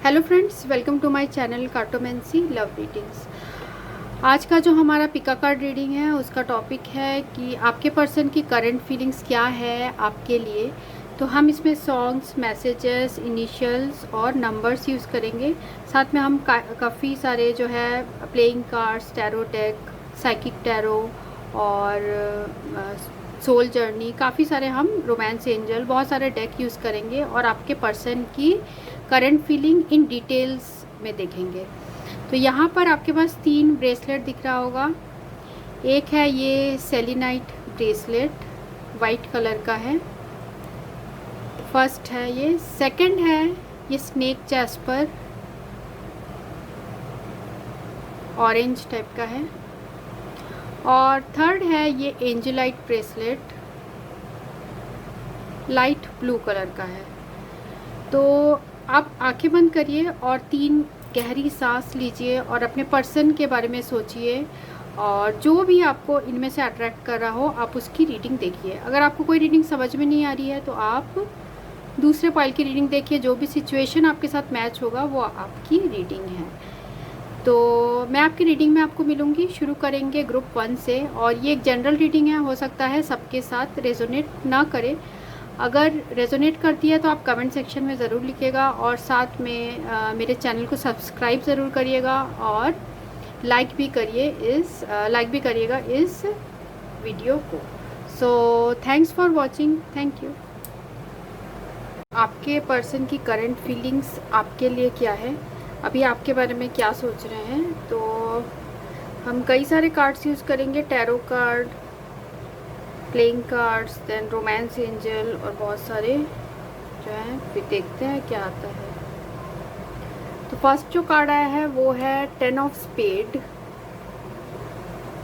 Hello friends, welcome to my channel cartomancy love readings. आज का जो हमारा पिका कार्ड रीडिंग है उसका टॉपिक है कि आपके पर्सन की करंट फीलिंग्स क्या है आपके लिए। तो हम इसमें सॉन्ग्स, मैसेजेस, इनिशियल्स और नंबर्स यूज़ करेंगे। साथ में हम काफ़ी सारे जो है playing cards, tarot deck, psychic tarot और सोल जर्नी, काफ़ी सारे हम रोमांस एंजल, बहुत सारे डेक यूज़ करेंगे और आपके पर्सन की करंट फीलिंग इन डिटेल्स में देखेंगे। तो यहाँ पर आपके पास 3 ब्रेसलेट दिख रहा होगा। एक है ये सेलिनाइट ब्रेसलेट, वाइट कलर का है, फर्स्ट है ये। सेकंड है ये स्नेक जैस्पर, ऑरेंज टाइप का है। और थर्ड है ये एंजेलाइट ब्रेसलेट, लाइट ब्लू कलर का है। तो आप आंखें बंद करिए और 3 गहरी सांस लीजिए और अपने पर्सन के बारे में सोचिए और जो भी आपको इनमें से अट्रैक्ट कर रहा हो आप उसकी रीडिंग देखिए। अगर आपको कोई रीडिंग समझ में नहीं आ रही है तो आप दूसरे पाइल की रीडिंग देखिए। जो भी सिचुएशन आपके साथ मैच होगा वो आपकी रीडिंग है। तो मैं आपकी रीडिंग में आपको मिलूँगी। शुरू करेंगे ग्रुप 1 से और ये एक जनरल रीडिंग है, हो सकता है सबके साथ रेजोनेट ना करे। अगर रेजोनेट करती है तो आप कमेंट सेक्शन में ज़रूर लिखिएगा और साथ में मेरे चैनल को सब्सक्राइब ज़रूर करिएगा और लाइक भी करिएगा इस वीडियो को। सो thanks for watching, thank you. आपके पर्सन की करंट फीलिंग्स आपके लिए क्या है, अभी आपके बारे में क्या सोच रहे हैं। तो हम कई सारे कार्ड्स यूज़ करेंगे, tarot card, playing cards, then romance angel और बहुत सारे जो हैं। फिर देखते हैं क्या आता है। तो फर्स्ट जो कार्ड आया है वो है 10 of spade,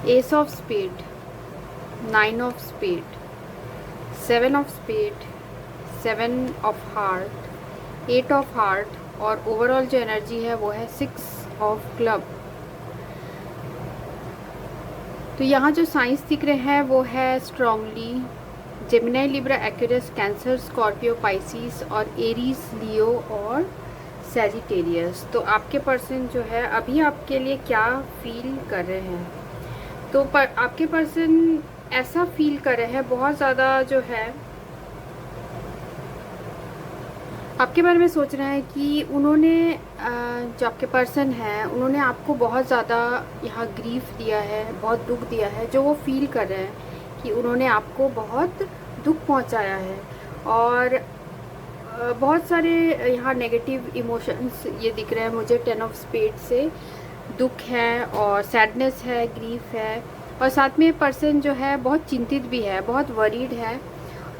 ace of spade, 9 of spade, 7 of spade, 7 of heart, 8 of heart और ओवरऑल जो एनर्जी है वो है 6 ऑफ क्लब। तो यहाँ जो साइंस दिख रहे हैं वो है strongly, Gemini, Libra, Aquarius, cancer, Scorpio, Pisces और एरीज, लियो और सैजिटेरियस। तो आपके पर्सन जो है अभी आपके लिए क्या फील कर रहे हैं। तो आपके पर्सन ऐसा फील कर रहे हैं, बहुत ज़्यादा जो है आपके बारे में सोच रहे हैं कि उन्होंने जो आपके पर्सन हैं उन्होंने आपको बहुत ज़्यादा यहाँ ग्रीफ दिया है, बहुत दुख दिया है। जो वो फील कर रहे हैं कि उन्होंने आपको बहुत दुख पहुँचाया है और बहुत सारे यहाँ नेगेटिव इमोशंस ये दिख रहे हैं मुझे 10 ऑफ स्पेड से। दुख है और सैडनेस है, ग्रीफ है और साथ में पर्सन जो है बहुत चिंतित भी है, बहुत वरीड है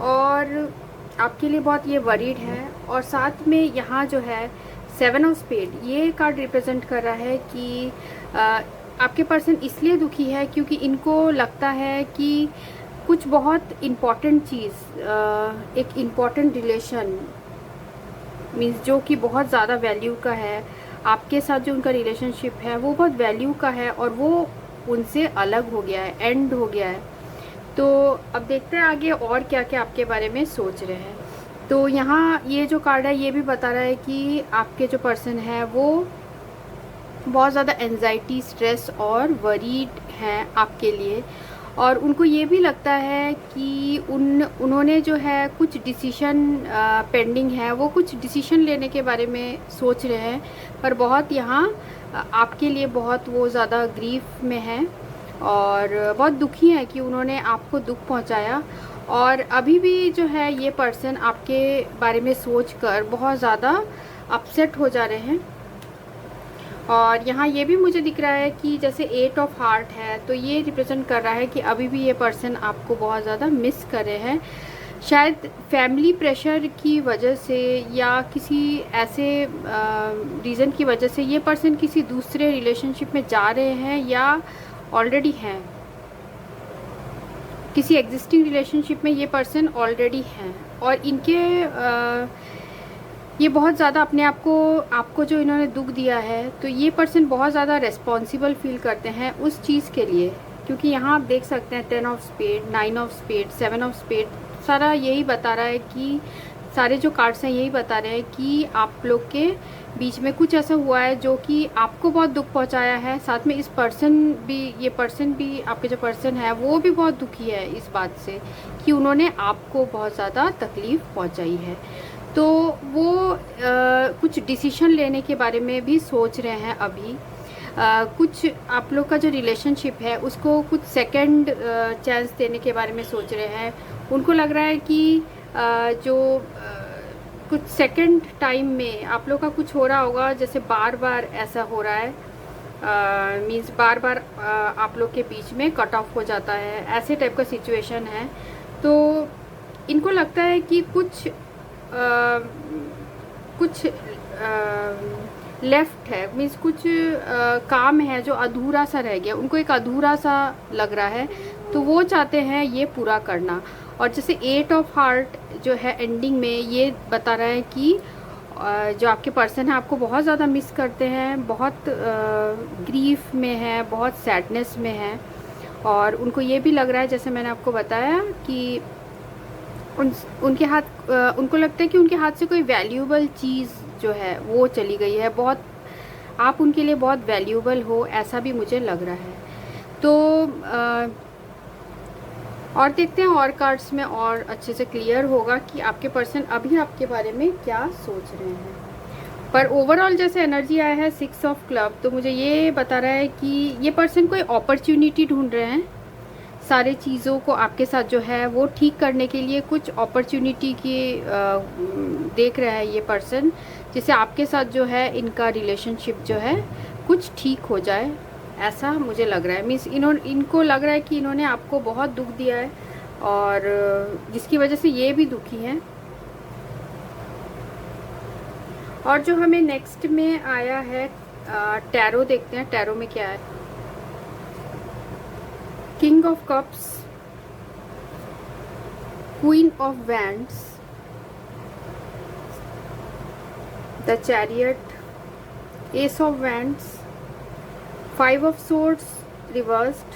और आपके लिए बहुत ये वरीड है। और साथ में यहाँ जो है 7 ऑफ स्पेड, ये कार्ड रिप्रेजेंट कर रहा है कि आपके पर्सन इसलिए दुखी है क्योंकि इनको लगता है कि कुछ बहुत इम्पॉर्टेंट चीज़, एक इम्पॉर्टेंट रिलेशन मीन्स जो कि बहुत ज़्यादा वैल्यू का है, आपके साथ जो उनका रिलेशनशिप है वो बहुत वैल्यू का है और वो उनसे अलग हो गया है, एंड हो गया है। तो अब देखते हैं आगे और क्या क्या आपके बारे में सोच रहे हैं। तो यहाँ ये जो कार्ड है ये भी बता रहा है कि आपके जो पर्सन है वो बहुत ज़्यादा एंजाइटी, स्ट्रेस और वरीड हैं आपके लिए और उनको ये भी लगता है कि उन्होंने जो है कुछ डिसीजन पेंडिंग है, वो कुछ डिसीजन लेने के बारे में सोच रहे हैं पर बहुत यहाँ आपके लिए बहुत वो ज़्यादा ग्रीफ में है और बहुत दुखी है कि उन्होंने आपको दुख पहुंचाया। और अभी भी जो है ये पर्सन आपके बारे में सोचकर बहुत ज़्यादा अपसेट हो जा रहे हैं। और यहाँ ये भी मुझे दिख रहा है कि जैसे 8 ऑफ हार्ट है तो ये रिप्रेजेंट कर रहा है कि अभी भी ये पर्सन आपको बहुत ज़्यादा मिस कर रहे हैं, शायद फैमिली प्रेशर की वजह से या किसी ऐसे रीज़न की वजह से ये पर्सन किसी दूसरे रिलेशनशिप में जा रहे हैं या ऑलरेडी हैं, किसी एग्जिस्टिंग रिलेशनशिप में ये पर्सन ऑलरेडी हैं और इनके ये बहुत ज़्यादा अपने आप को, आपको जो इन्होंने दुख दिया है तो ये पर्सन बहुत ज़्यादा रिस्पॉन्सिबल फील करते हैं उस चीज़ के लिए। क्योंकि यहाँ आप देख सकते हैं 10 of spade, 9 of spade, 7 of spade, सारा यही बता रहा है कि सारे जो कार्ड्स हैं यही बता रहे हैं कि आप लोग के बीच में कुछ ऐसा हुआ है जो कि आपको बहुत दुख पहुंचाया है, साथ में इस पर्सन भी, ये पर्सन भी, आपके जो पर्सन है वो भी बहुत दुखी है इस बात से कि उन्होंने आपको बहुत ज़्यादा तकलीफ़ पहुंचाई है। तो वो कुछ डिसीजन लेने के बारे में भी सोच रहे हैं अभी। कुछ आप लोग का जो रिलेशनशिप है उसको कुछ सेकंड चांस देने के बारे में सोच रहे हैं। उनको लग रहा है कि कुछ सेकंड टाइम में आप लोग का कुछ हो रहा होगा, जैसे बार बार ऐसा हो रहा है, मीन्स बार बार आप लोग के बीच में कट ऑफ हो जाता है, ऐसे टाइप का सिचुएशन है। तो इनको लगता है कि कुछ लेफ्ट है, मीन्स कुछ काम है जो अधूरा सा रह गया, उनको एक अधूरा सा लग रहा है, तो वो चाहते हैं ये पूरा करना। और जैसे 8 ऑफ हार्ट जो है एंडिंग में ये बता रहा है कि जो आपके पर्सन है आपको बहुत ज़्यादा मिस करते हैं, बहुत ग्रीफ में है, बहुत सैडनेस में है। और उनको ये भी लग रहा है, जैसे मैंने आपको बताया, कि उनको लगता है कि उनके हाथ से कोई वैल्यूएबल चीज़ जो है वो चली गई है, बहुत आप उनके लिए बहुत वैल्यूएबल हो, ऐसा भी मुझे लग रहा है। तो और देखते हैं और कार्ड्स में और अच्छे से क्लियर होगा कि आपके पर्सन अभी आपके बारे में क्या सोच रहे हैं। पर ओवरऑल जैसे एनर्जी आया है 6 ऑफ क्लब, तो मुझे ये बता रहा है कि ये पर्सन कोई अपॉर्चुनिटी ढूंढ रहे हैं, सारे चीज़ों को आपके साथ जो है वो ठीक करने के लिए कुछ अपॉर्चुनिटी की देख रहा है ये पर्सन, जिससे आपके साथ जो है इनका रिलेशनशिप जो है कुछ ठीक हो जाए, ऐसा मुझे लग रहा है। मीन्स इनको लग रहा है कि इन्होंने आपको बहुत दुख दिया है और जिसकी वजह से ये भी दुखी हैं। और जो हमें नेक्स्ट में आया है टैरो, देखते हैं टैरो में क्या है। King of cups, queen of wands, the chariot, S of wands, 5 of swords reversed,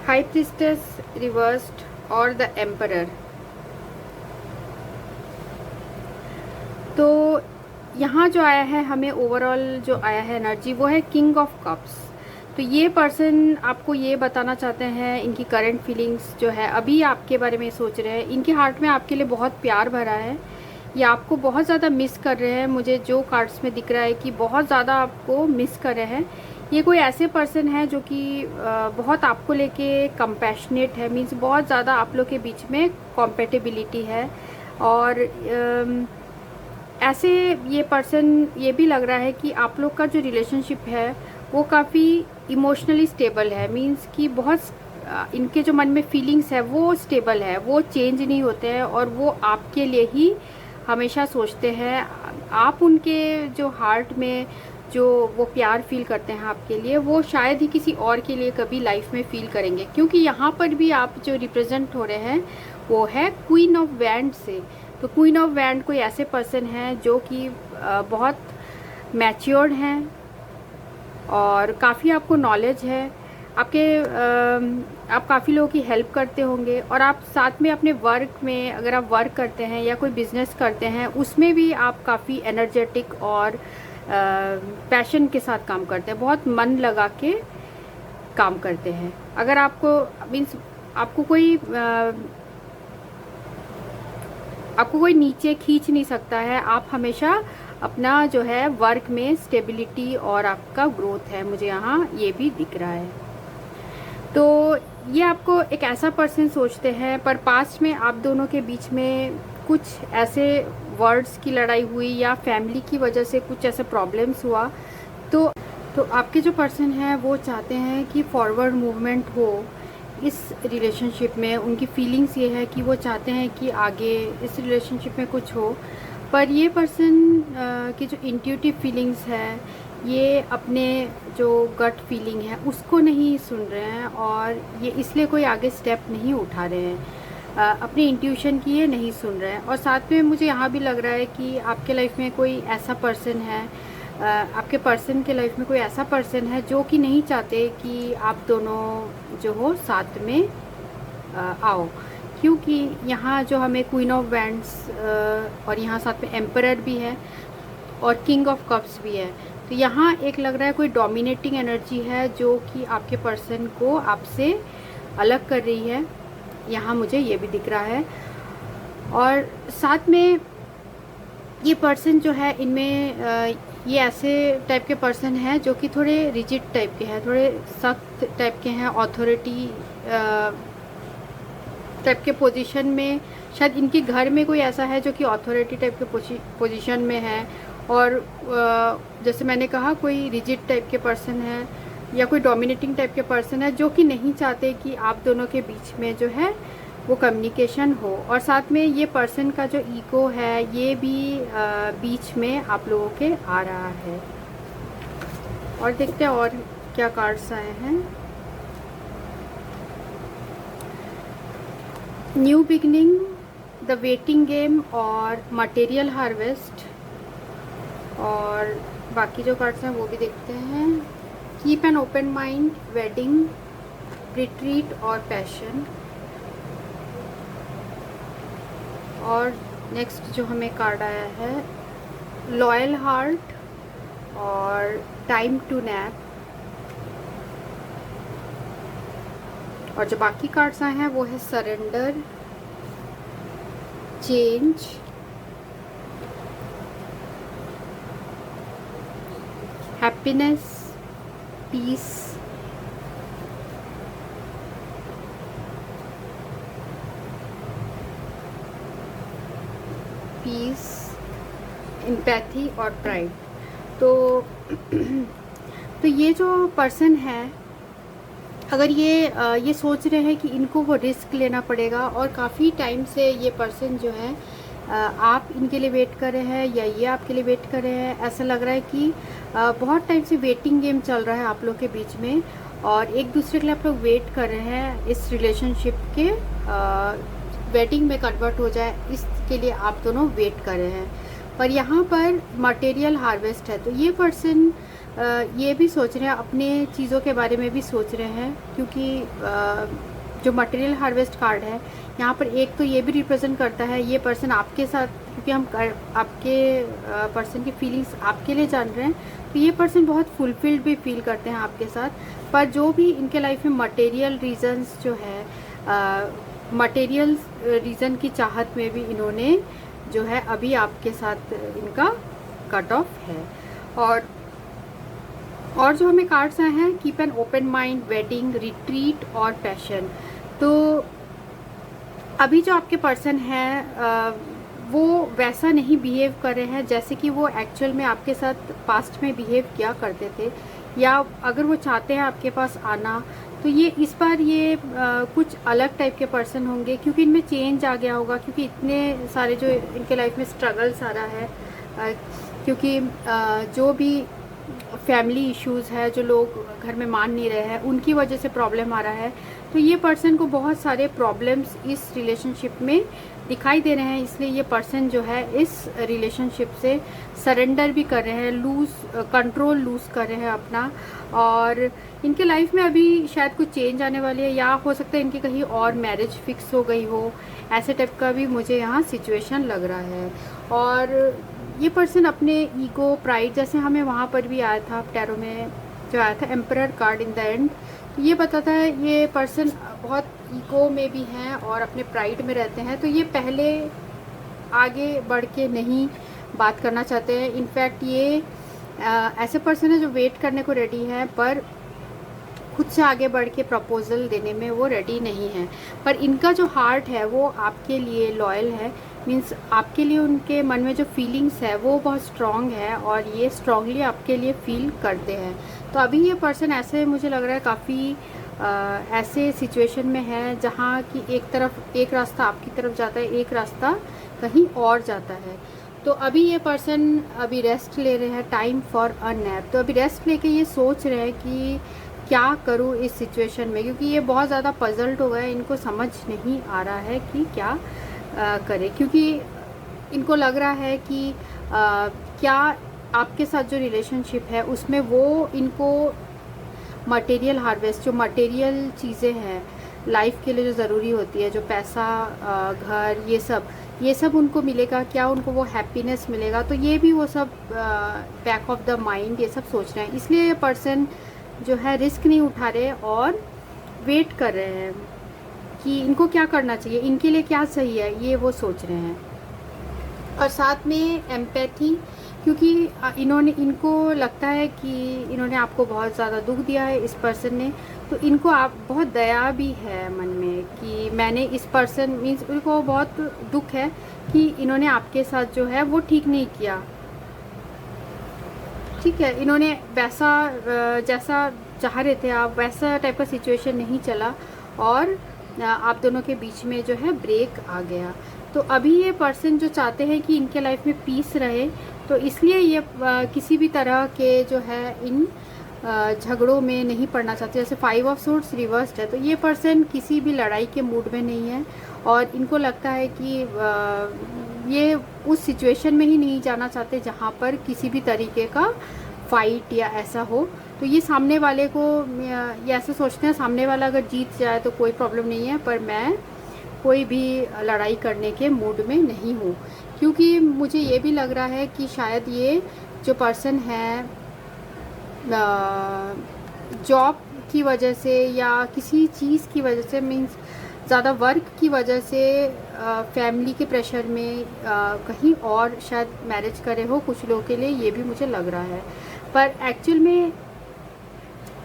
high priestess reversed और the emperor। तो यहाँ जो आया है हमें ओवरऑल जो आया है एनर्जी वो है किंग ऑफ कप्स। तो ये पर्सन आपको ये बताना चाहते हैं, इनकी करंट फीलिंग्स जो है अभी आपके बारे में सोच रहे हैं, इनके हार्ट में आपके लिए बहुत प्यार भरा है, ये आपको बहुत ज़्यादा मिस कर रहे हैं। मुझे जो कार्ड्स में दिख रहा है कि बहुत ज़्यादा आपको मिस कर रहे हैं। ये कोई ऐसे पर्सन है जो कि बहुत आपको लेके कंपैशनेट है, मीन्स बहुत ज़्यादा आप लोग के बीच में कॉम्पेटिबिलिटी है। और ऐसे ये पर्सन ये भी लग रहा है कि आप लोग का जो रिलेशनशिप है वो काफ़ी इमोशनली स्टेबल है, मीन्स कि बहुत इनके जो मन में फीलिंग्स है वो स्टेबल है, वो चेंज नहीं होते हैं और वो आपके लिए ही हमेशा सोचते हैं। आप उनके जो हार्ट में जो वो प्यार फील करते हैं आपके लिए, वो शायद ही किसी और के लिए कभी लाइफ में फील करेंगे, क्योंकि यहाँ पर भी आप जो रिप्रेजेंट हो रहे हैं वो है क्वीन ऑफ वैंड से। तो क्वीन ऑफ वैंड कोई ऐसे पर्सन हैं जो कि बहुत मैच्योर्ड हैं और काफ़ी आपको नॉलेज है, आप काफ़ी लोगों की हेल्प करते होंगे और आप साथ में अपने वर्क में, अगर आप वर्क करते हैं या कोई बिजनेस करते हैं उसमें भी आप काफ़ी एनर्जेटिक और पैशन के साथ काम करते हैं, बहुत मन लगा के काम करते हैं। अगर आपको मीन्स आपको कोई नीचे खींच नहीं सकता है, आप हमेशा अपना जो है वर्क में स्टेबिलिटी और आपका ग्रोथ है, मुझे यहाँ ये भी दिख रहा है। तो ये आपको एक ऐसा पर्सन सोचते हैं, पर पास्ट में आप दोनों के बीच में कुछ ऐसे वर्ड्स की लड़ाई हुई या फैमिली की वजह से कुछ ऐसे प्रॉब्लम्स हुआ। तो आपके जो पर्सन हैं वो चाहते हैं कि फॉरवर्ड मूवमेंट हो इस रिलेशनशिप में। उनकी फीलिंग्स ये है कि वो चाहते हैं कि आगे इस रिलेशनशिप में कुछ हो, पर ये पर्सन की जो इंट्यूटिव फीलिंग्स है, ये अपने जो गट फीलिंग है उसको नहीं सुन रहे हैं और ये इसलिए कोई आगे स्टेप नहीं उठा रहे हैं, अपनी इंट्यूशन की ये नहीं सुन रहे हैं। और साथ में मुझे यहाँ भी लग रहा है कि आपके लाइफ में कोई ऐसा पर्सन है, आपके पर्सन के लाइफ में कोई ऐसा पर्सन है जो कि नहीं चाहते कि आप दोनों जो हो साथ में आओ, क्योंकि यहाँ जो हमें क्वीन ऑफ वैंड्स और यहाँ साथ में एम्परर भी है, और किंग ऑफ कप्स भी है। तो यहाँ एक लग रहा है कोई डोमिनेटिंग एनर्जी है जो कि आपके पर्सन को आपसे अलग कर रही है, यहाँ मुझे ये भी दिख रहा है। और साथ में ये पर्सन जो है, इनमें ये ऐसे टाइप के पर्सन हैं जो कि थोड़े रिजिड टाइप के हैं, थोड़े सख्त टाइप के हैं, अथॉरिटी टाइप के पोजीशन में। शायद इनके घर में कोई ऐसा है जो कि अथॉरिटी टाइप के पोजीशन में है। और जैसे मैंने कहा, कोई रिजिड टाइप के पर्सन है या कोई डोमिनेटिंग टाइप के पर्सन है जो कि नहीं चाहते कि आप दोनों के बीच में जो है वो कम्युनिकेशन हो। और साथ में ये पर्सन का जो ईगो है ये भी बीच में आप लोगों के आ रहा है। और देखते हैं और क्या कार्ड्स आए हैं। New beginning, the waiting game और मटेरियल हार्वेस्ट। और बाकी जो कार्ड्स हैं वो भी देखते हैं। Keep an open mind, wedding, retreat और पैशन। और नेक्स्ट जो हमें कार्ड आया है, लॉयल हार्ट और टाइम टू नैप। और जो बाकी कार्ड्स आए हैं वो है surrender, change, happiness, peace, empathy और प्राइड। तो ये जो पर्सन है, अगर ये सोच रहे हैं कि इनको वो रिस्क लेना पड़ेगा, और काफ़ी टाइम से ये पर्सन जो है आप इनके लिए वेट कर रहे हैं या ये आपके लिए वेट कर रहे हैं। ऐसा लग रहा है कि बहुत टाइम से वेटिंग गेम चल रहा है आप लोग के बीच में, और एक दूसरे के लिए आप लोग वेट कर रहे हैं इस रिलेशनशिप के वेडिंग में कन्वर्ट हो जाए, इसके लिए आप दोनों वेट कर रहे हैं। पर यहाँ पर मटेरियल हार्वेस्ट है, तो ये पर्सन ये भी सोच रहे हैं, अपने चीज़ों के बारे में भी सोच रहे हैं, क्योंकि जो मटेरियल हार्वेस्ट कार्ड है यहाँ पर एक तो ये भी रिप्रेजेंट करता है ये पर्सन आपके साथ, क्योंकि हम आपके पर्सन की फीलिंग्स आपके लिए जान रहे हैं, तो ये पर्सन बहुत फुलफिल्ड भी फील करते हैं आपके साथ। पर जो भी इनके लाइफ में मटेरियल रीजंस जो है, मटेरियल रीज़न की चाहत में भी इन्होंने जो है अभी आपके साथ इनका कट ऑफ है। और जो हमें कार्ड्स आए हैं, keep an open mind, wedding, retreat और पैशन। तो अभी जो आपके पर्सन है वो वैसा नहीं बिहेव कर रहे हैं जैसे कि वो एक्चुअल में आपके साथ पास्ट में बिहेव किया करते थे, या अगर वो चाहते हैं आपके पास आना, तो ये इस बार ये कुछ अलग टाइप के पर्सन होंगे, क्योंकि इनमें चेंज आ गया होगा, क्योंकि इतने सारे जो इनके लाइफ में स्ट्रगल्स आ रहा है, क्योंकि जो भी फैमिली इश्यूज़ है, जो लोग घर में मान नहीं रहे हैं, उनकी वजह से प्रॉब्लम आ रहा है। तो ये पर्सन को बहुत सारे प्रॉब्लम्स इस रिलेशनशिप में दिखाई दे रहे हैं, इसलिए ये पर्सन जो है इस रिलेशनशिप से सरेंडर भी कर रहे हैं, कंट्रोल लूज़ कर रहे हैं अपना। और इनके लाइफ में अभी शायद कुछ चेंज आने वाली है, या हो सकता है इनकी कहीं और मैरिज फिक्स हो गई हो, ऐसे टाइप का भी मुझे यहाँ सिचुएशन लग रहा है। और ये पर्सन अपने ईगो, प्राइड, जैसे हमें वहाँ पर भी आया था टैरो में जो आया था emperor card in the end, तो ये बताता है ये पर्सन बहुत ईगो में भी हैं और अपने प्राइड में रहते हैं। तो ये पहले आगे बढ़ के नहीं बात करना चाहते हैं। इनफैक्ट ये ऐसे पर्सन है जो वेट करने को रेडी है, पर खुद से आगे बढ़ के प्रपोजल देने में वो रेडी नहीं है। पर इनका जो हार्ट है वो आपके लिए लॉयल है, मीन्स आपके लिए उनके मन में जो फीलिंग्स है वो बहुत स्ट्रॉन्ग है, और ये स्ट्रॉन्गली आपके लिए फील करते हैं। तो अभी ये पर्सन ऐसे मुझे लग रहा है काफ़ी ऐसे सिचुएशन में है जहाँ कि एक रास्ता आपकी तरफ जाता है, एक रास्ता कहीं और जाता है। तो अभी ये पर्सन अभी रेस्ट ले रहे हैं, टाइम फॉर अ नैप। तो अभी रेस्ट लेके ये सोच रहे हैं कि क्या करूँ इस सिचुएशन में, क्योंकि ये बहुत ज़्यादा पजल्ड हो गए, इनको समझ नहीं आ रहा है कि क्या करें, क्योंकि इनको लग रहा है कि क्या आपके साथ जो रिलेशनशिप है उसमें वो इनको मटेरियल हार्वेस्ट, जो मटेरियल चीज़ें हैं, लाइफ के लिए जो ज़रूरी होती है, जो पैसा, घर, ये सब उनको मिलेगा क्या, उनको वो हैप्पीनेस मिलेगा, तो ये भी वो सब बैक ऑफ द माइंड ये सब सोच रहे हैं। इसलिए ये पर्सन जो है रिस्क नहीं उठा रहे और वेट कर रहे हैं कि इनको क्या करना चाहिए, इनके लिए क्या सही है, ये वो सोच रहे हैं। और साथ में एम्पैथी, क्योंकि इनको लगता है कि इन्होंने आपको बहुत ज़्यादा दुख दिया है इस पर्सन ने, तो इनको आप बहुत दया भी है मन में कि मैंने इस पर्सन मीन्स उनको बहुत दुख है कि इन्होंने आपके साथ जो है वो ठीक नहीं किया। ठीक है, इन्होंने वैसा जैसा चाह रहे थे आप, वैसा टाइप का सिचुएशन नहीं चला और आप दोनों के बीच में जो है ब्रेक आ गया। तो अभी ये पर्सन जो चाहते हैं कि इनके लाइफ में पीस रहे, तो इसलिए ये किसी भी तरह के जो है इन झगड़ों में नहीं पड़ना चाहते। जैसे 5 ऑफ सोर्ड्स रिवर्स्ड है, तो ये पर्सन किसी भी लड़ाई के मूड में नहीं है और इनको लगता है कि ये उस सिचुएशन में ही नहीं जाना चाहते जहाँ पर किसी भी तरीके का फाइट या ऐसा हो। तो ये सामने वाले को ये ऐसा सोचते हैं, सामने वाला अगर जीत जाए तो कोई प्रॉब्लम नहीं है, पर मैं कोई भी लड़ाई करने के मूड में नहीं हूँ। क्योंकि मुझे ये भी लग रहा है कि शायद ये जो पर्सन है जॉब की वजह से या किसी चीज़ की वजह से, मीन्स ज़्यादा वर्क की वजह से, फैमिली के प्रेशर में कहीं और शायद मैरिज करे हो कुछ लोगों के लिए, ये भी मुझे लग रहा है। पर एक्चुअल में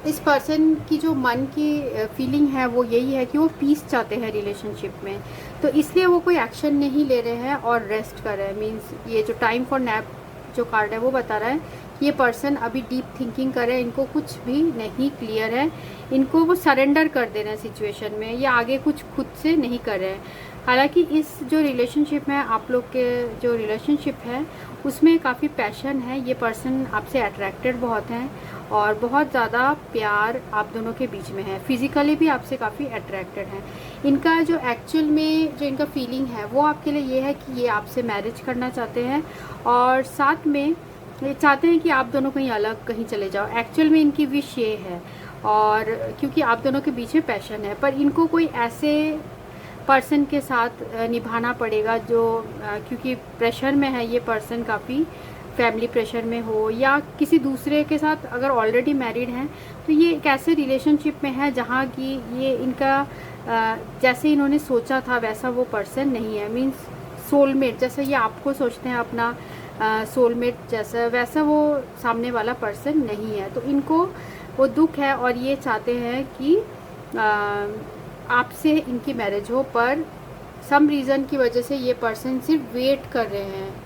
इस पर्सन की जो मन की फीलिंग है वो यही है कि वो पीस चाहते हैं रिलेशनशिप में, तो इसलिए वो कोई एक्शन नहीं ले रहे हैं और रेस्ट कर रहे हैं। मीन्स ये जो टाइम फॉर नैप जो कार्ड है वो बता रहा है कि ये पर्सन अभी डीप थिंकिंग कर रहे हैं, इनको कुछ भी नहीं क्लियर है, इनको वो सरेंडर कर दे रहे हैं सिचुएशन में, ये आगे कुछ खुद से नहीं कर रहे हैं। हालांकि इस जो रिलेशनशिप है, आप लोग के जो रिलेशनशिप है उसमें काफ़ी पैशन है, ये पर्सन आपसे अट्रैक्टेड बहुत हैं और बहुत ज़्यादा प्यार आप दोनों के बीच में है, फिज़िकली भी आपसे काफ़ी अट्रैक्टेड हैं। इनका जो एक्चुअल में जो इनका फीलिंग है वो आपके लिए ये है कि ये आपसे मैरिज करना चाहते हैं और साथ में ये चाहते हैं कि आप दोनों कहीं अलग कहीं चले जाओ। एक्चुअल में इनकी विश ये है, और क्योंकि आप दोनों के बीच में पैशन है, पर इनको कोई ऐसे पर्सन के साथ निभाना पड़ेगा जो क्योंकि प्रेशर में है ये पर्सन, काफ़ी फैमिली प्रेशर में हो या किसी दूसरे के साथ अगर ऑलरेडी मैरिड हैं, तो ये एक ऐसे रिलेशनशिप में है जहाँ की ये इनका जैसे इन्होंने सोचा था वैसा वो पर्सन नहीं है। मीन्स सोलमेट जैसा ये आपको सोचते हैं अपना सोलमेट जैसा, वैसा वो सामने वाला पर्सन नहीं है। तो इनको वो दुख है और ये चाहते हैं कि आपसे इनकी मैरिज हो, पर सम रीज़न की वजह से ये पर्सन सिर्फ वेट कर रहे हैं,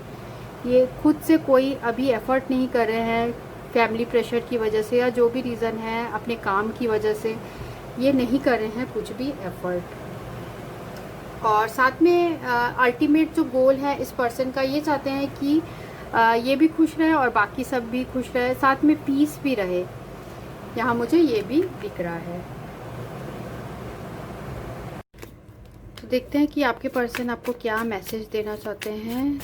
ये खुद से कोई अभी एफर्ट नहीं कर रहे हैं, फैमिली प्रेशर की वजह से या जो भी रीज़न है अपने काम की वजह से ये नहीं कर रहे हैं कुछ भी एफर्ट। और साथ में अल्टीमेट जो गोल है इस पर्सन का, ये चाहते हैं कि ये भी खुश रहे और बाकी सब भी खुश रहे, साथ में पीस भी रहे, यहाँ मुझे ये भी दिख रहा है। तो देखते हैं कि आपके पर्सन आपको क्या मैसेज देना चाहते हैं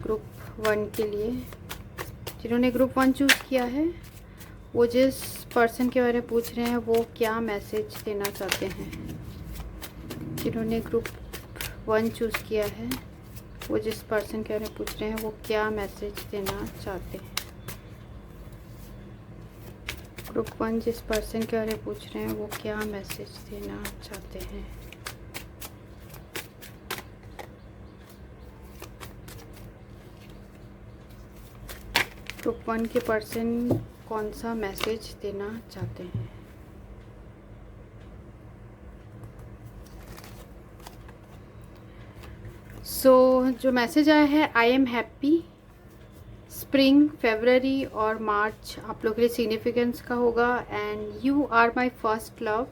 ग्रुप 1 के लिए। जिन्होंने ग्रुप 1 चूज़ किया है वो जिस पर्सन के बारे में पूछ रहे हैं वो क्या मैसेज देना चाहते हैं। जिन्होंने ग्रुप 1 चूज़ किया है वो जिस पर्सन के बारे में पूछ रहे हैं वो क्या मैसेज देना चाहते हैं। ग्रुप 1 जिस पर्सन के बारे में पूछ रहे हैं वो क्या मैसेज देना चाहते हैं। ग्रुप 1 के पर्सन कौन सा मैसेज देना चाहते हैं। जो मैसेज आया है, I am happy. Spring, February और मार्च आप लोग के लिए सिग्निफिकेंस का होगा। And you are my first love.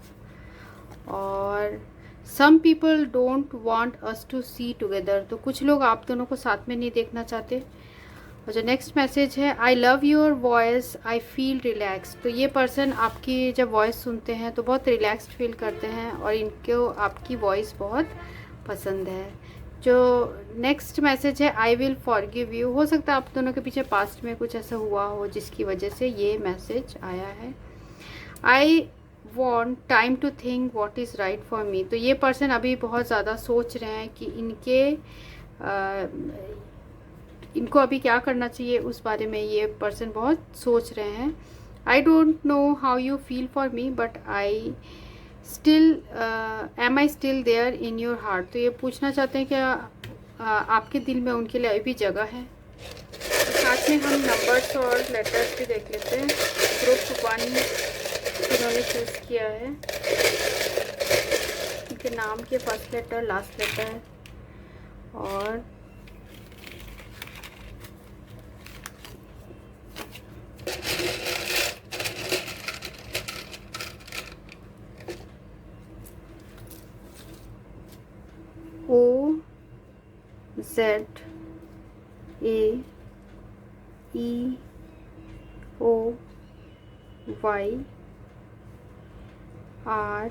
और some people don't want us to see together, तो कुछ लोग आप दोनों को साथ में नहीं देखना चाहते। और जो नेक्स्ट मैसेज है, आई love your voice, I feel relax. तो ये पर्सन आपकी जब वॉइस सुनते हैं तो बहुत रिलैक्स्ड फील करते हैं और इनको आपकी वॉइस बहुत पसंद है। जो नेक्स्ट मैसेज है, आई विल फॉरगिव यू। हो सकता है आप दोनों के पीछे पास्ट में कुछ ऐसा हुआ हो जिसकी वजह से ये मैसेज आया है। आई want time to think what is right for me। तो ये पर्सन अभी बहुत ज़्यादा सोच रहे हैं कि इनको अभी क्या करना चाहिए, उस बारे में ये पर्सन बहुत सोच रहे हैं। I don't know how you feel for me but I still am I still there in your heart. तो ये पूछना चाहते हैं कि आपके दिल में उनके लिए अभी भी जगह है। तो साथ में हम नंबर्स और लेटर्स भी देख लेते हैं। ग्रुप 1 जिन्होंने चूज़ किया है, उनके नाम के फर्स्ट लेटर, लास्ट लेटर और O Z A E O Y R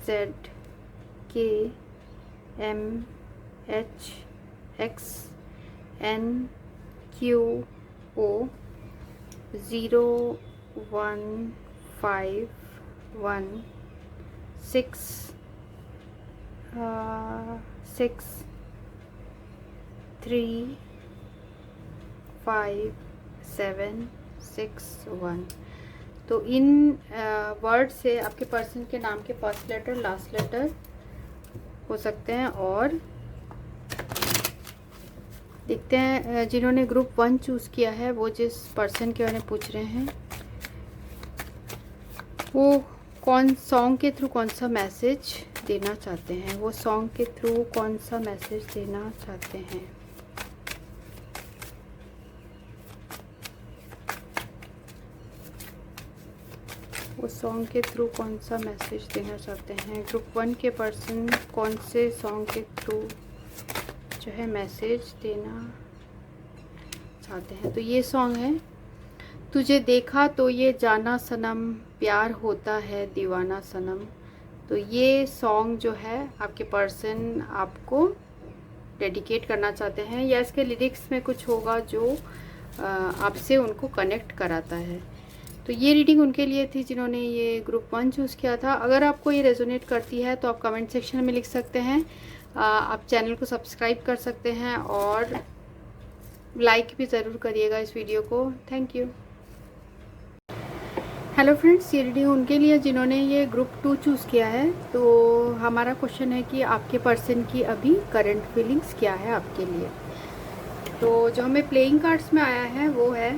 Z K M H X N Q O 0 1 5 1 6 6 3 5 7 6 1। तो इन वर्ड से आपके पर्सन के नाम के फर्स्ट लेटर, लास्ट लेटर हो सकते हैं। और देखते हैं जिन्होंने ग्रुप 1 चूज़ किया है, वो जिस पर्सन के बारे में पूछ रहे हैं, वो कौन सॉन्ग के थ्रू कौन सा मैसेज देना चाहते हैं, वो सॉन्ग के थ्रू कौन सा मैसेज देना चाहते हैं। वो सॉन्ग के थ्रू कौन सा मैसेज देना चाहते हैं। ग्रुप 1 के पर्सन कौन से सॉन्ग के थ्रू जो है मैसेज देना चाहते हैं। तो ये सॉन्ग है, तुझे देखा तो ये जाना सनम, प्यार होता है दीवाना सनम। तो ये सॉन्ग जो है आपके पर्सन आपको डेडिकेट करना चाहते हैं, या इसके लिरिक्स में कुछ होगा जो आपसे उनको कनेक्ट कराता है। तो ये रीडिंग उनके लिए थी जिन्होंने ये ग्रुप 1 चूज़ किया था। अगर आपको ये रेजोनेट करती है तो आप कमेंट सेक्शन में लिख सकते हैं। आप चैनल को सब्सक्राइब कर सकते हैं और लाइक भी ज़रूर करिएगा इस वीडियो को। Thank you. हेलो फ्रेंड्स, ये रीडिंग उनके लिए जिन्होंने ये ग्रुप 2 चूज़ किया है। तो हमारा क्वेश्चन है कि आपके पर्सन की अभी करंट फीलिंग्स क्या है आपके लिए। तो जो हमें प्लेइंग कार्ड्स में आया है वो है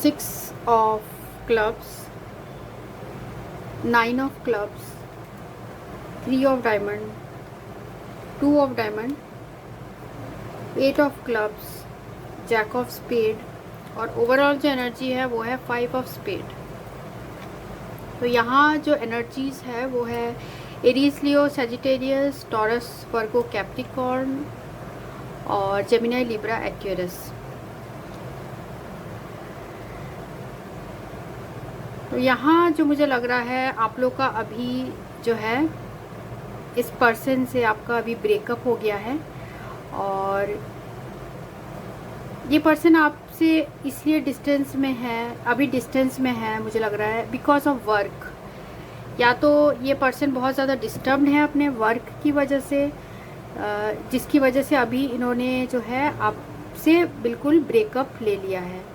6 of clubs, 9 of clubs, 3 of diamond, 2 of diamond, 8 of clubs, jack of spade, और ओवरऑल जो एनर्जी है वो है 5 of spade। तो यहाँ जो एनर्जीज है वो है एरीज, लियो, सजिटेरियस, टॉरस, वर्गो, कैप्रिकॉर्न और जेमिनी, लिब्रा, एक्वेरियस। तो यहाँ जो मुझे लग रहा है आप लोग का अभी जो है इस पर्सन से आपका अभी ब्रेकअप हो गया है, और ये पर्सन आपसे इसलिए डिस्टेंस में है, अभी डिस्टेंस में है मुझे लग रहा है बिकॉज ऑफ वर्क। या तो ये पर्सन बहुत ज़्यादा डिस्टर्ब्ड है अपने वर्क की वजह से, जिसकी वजह से अभी इन्होंने जो है आपसे बिल्कुल ब्रेकअप ले लिया है।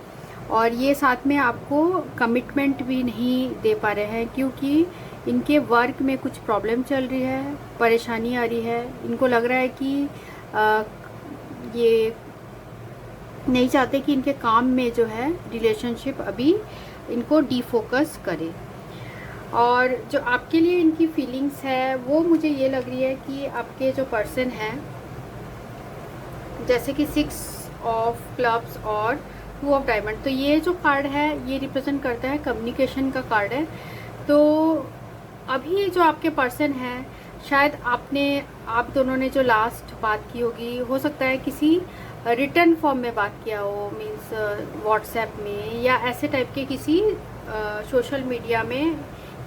और ये साथ में आपको कमिटमेंट भी नहीं दे पा रहे हैं क्योंकि इनके वर्क में कुछ प्रॉब्लम चल रही है, परेशानी आ रही है। इनको लग रहा है कि ये नहीं चाहते कि इनके काम में जो है रिलेशनशिप अभी इनको डीफोकस करे। और जो आपके लिए इनकी फीलिंग्स है वो मुझे ये लग रही है कि आपके जो पर्सन है, जैसे कि 6 of clubs और 2 of diamond, तो ये जो कार्ड है ये रिप्रेजेंट करता है कम्युनिकेशन का कार्ड है। तो अभी जो आपके पर्सन है, शायद आप दोनों ने जो लास्ट बात की होगी, हो सकता है किसी रिटर्न फॉर्म में बात किया हो, मीन्स व्हाट्सएप में या ऐसे टाइप के किसी सोशल मीडिया में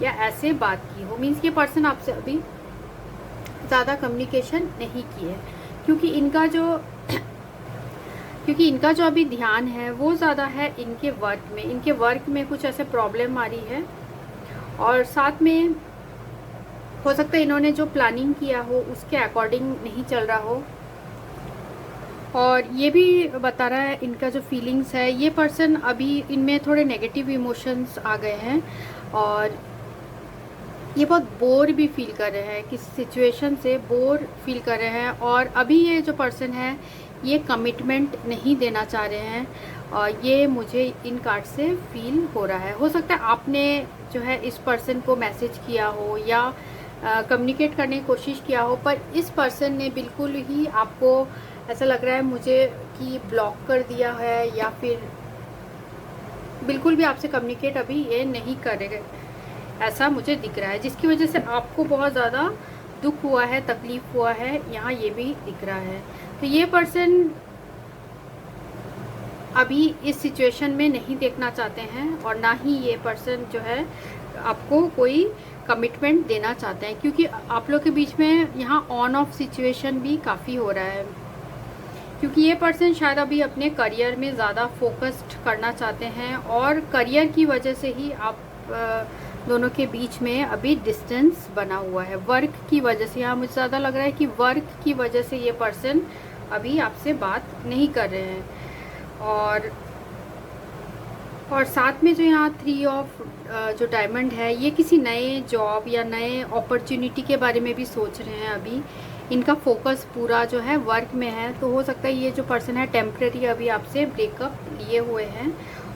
या ऐसे बात की हो। मीन्स ये पर्सन आपसे अभी ज़्यादा कम्युनिकेशन नहीं की है क्योंकि इनका जो क्योंकि इनका जो अभी ध्यान है वो ज़्यादा है इनके वर्क में। इनके वर्क में कुछ ऐसे प्रॉब्लम आ रही है, और साथ में हो सकता है इन्होंने जो प्लानिंग किया हो उसके अकॉर्डिंग नहीं चल रहा हो। और ये भी बता रहा है इनका जो फीलिंग्स है, ये पर्सन अभी इनमें थोड़े नेगेटिव इमोशंस आ गए हैं, और ये बहुत बोर भी फील कर रहे हैं, किसी सिचुएशन से बोर फील कर रहे हैं। और अभी ये जो पर्सन है ये कमिटमेंट नहीं देना चाह रहे हैं, और ये मुझे इन कार्ड से फील हो रहा है। हो सकता है आपने जो है इस पर्सन को मैसेज किया हो या कम्युनिकेट करने की कोशिश किया हो, पर इस पर्सन ने बिल्कुल ही आपको ऐसा लग रहा है मुझे कि ब्लॉक कर दिया है, या फिर बिल्कुल भी आपसे कम्युनिकेट अभी ये नहीं करेगा, ऐसा मुझे दिख रहा है, जिसकी वजह से आपको बहुत ज़्यादा दुख हुआ है, तकलीफ हुआ है, यहाँ ये भी दिख रहा है। तो ये पर्सन अभी इस सिचुएशन में नहीं देखना चाहते हैं, और ना ही ये पर्सन जो है आपको कोई कमिटमेंट देना चाहते हैं, क्योंकि आप लोग के बीच में यहाँ ऑन ऑफ सिचुएशन भी काफ़ी हो रहा है। क्योंकि ये पर्सन शायद अभी अपने करियर में ज़्यादा फोकस्ड करना चाहते हैं, और करियर की वजह से ही आप दोनों के बीच में अभी डिस्टेंस बना हुआ है। वर्क की वजह से, यहाँ मुझे ज़्यादा लग रहा है कि वर्क की वजह से ये पर्सन अभी आपसे बात नहीं कर रहे हैं। और साथ में जो यहाँ 3 ऑफ जो डायमंड है, ये किसी नए जॉब या नए अपॉर्चुनिटी के बारे में भी सोच रहे हैं। अभी इनका फोकस पूरा जो है वर्क में है, तो हो सकता है ये जो पर्सन है टेम्परेरी अभी आपसे ब्रेकअप लिए हुए हैं।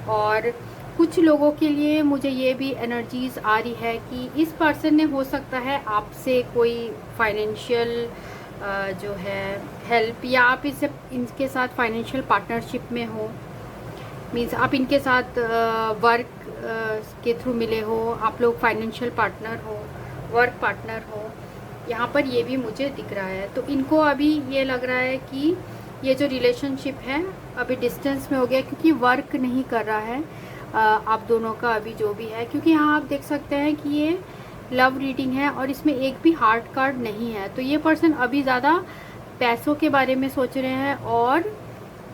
और कुछ लोगों के लिए मुझे ये भी एनर्जीज आ रही है कि इस पर्सन ने हो सकता है आपसे कोई फाइनेंशियल जो है हेल्प, या आप इनके साथ फाइनेंशियल पार्टनरशिप में हो, मीन्स आप इनके साथ वर्क के थ्रू मिले हो, आप लोग फाइनेंशियल पार्टनर हो, वर्क पार्टनर हो, यहाँ पर ये भी मुझे दिख रहा है। तो इनको अभी ये लग रहा है कि ये जो रिलेशनशिप है अभी डिस्टेंस में हो गया, क्योंकि वर्क नहीं कर रहा है आप दोनों का अभी जो भी है। क्योंकि यहाँ आप देख सकते हैं कि ये लव रीडिंग है और इसमें एक भी हार्ट कार्ड नहीं है। तो ये पर्सन अभी ज़्यादा पैसों के बारे में सोच रहे हैं और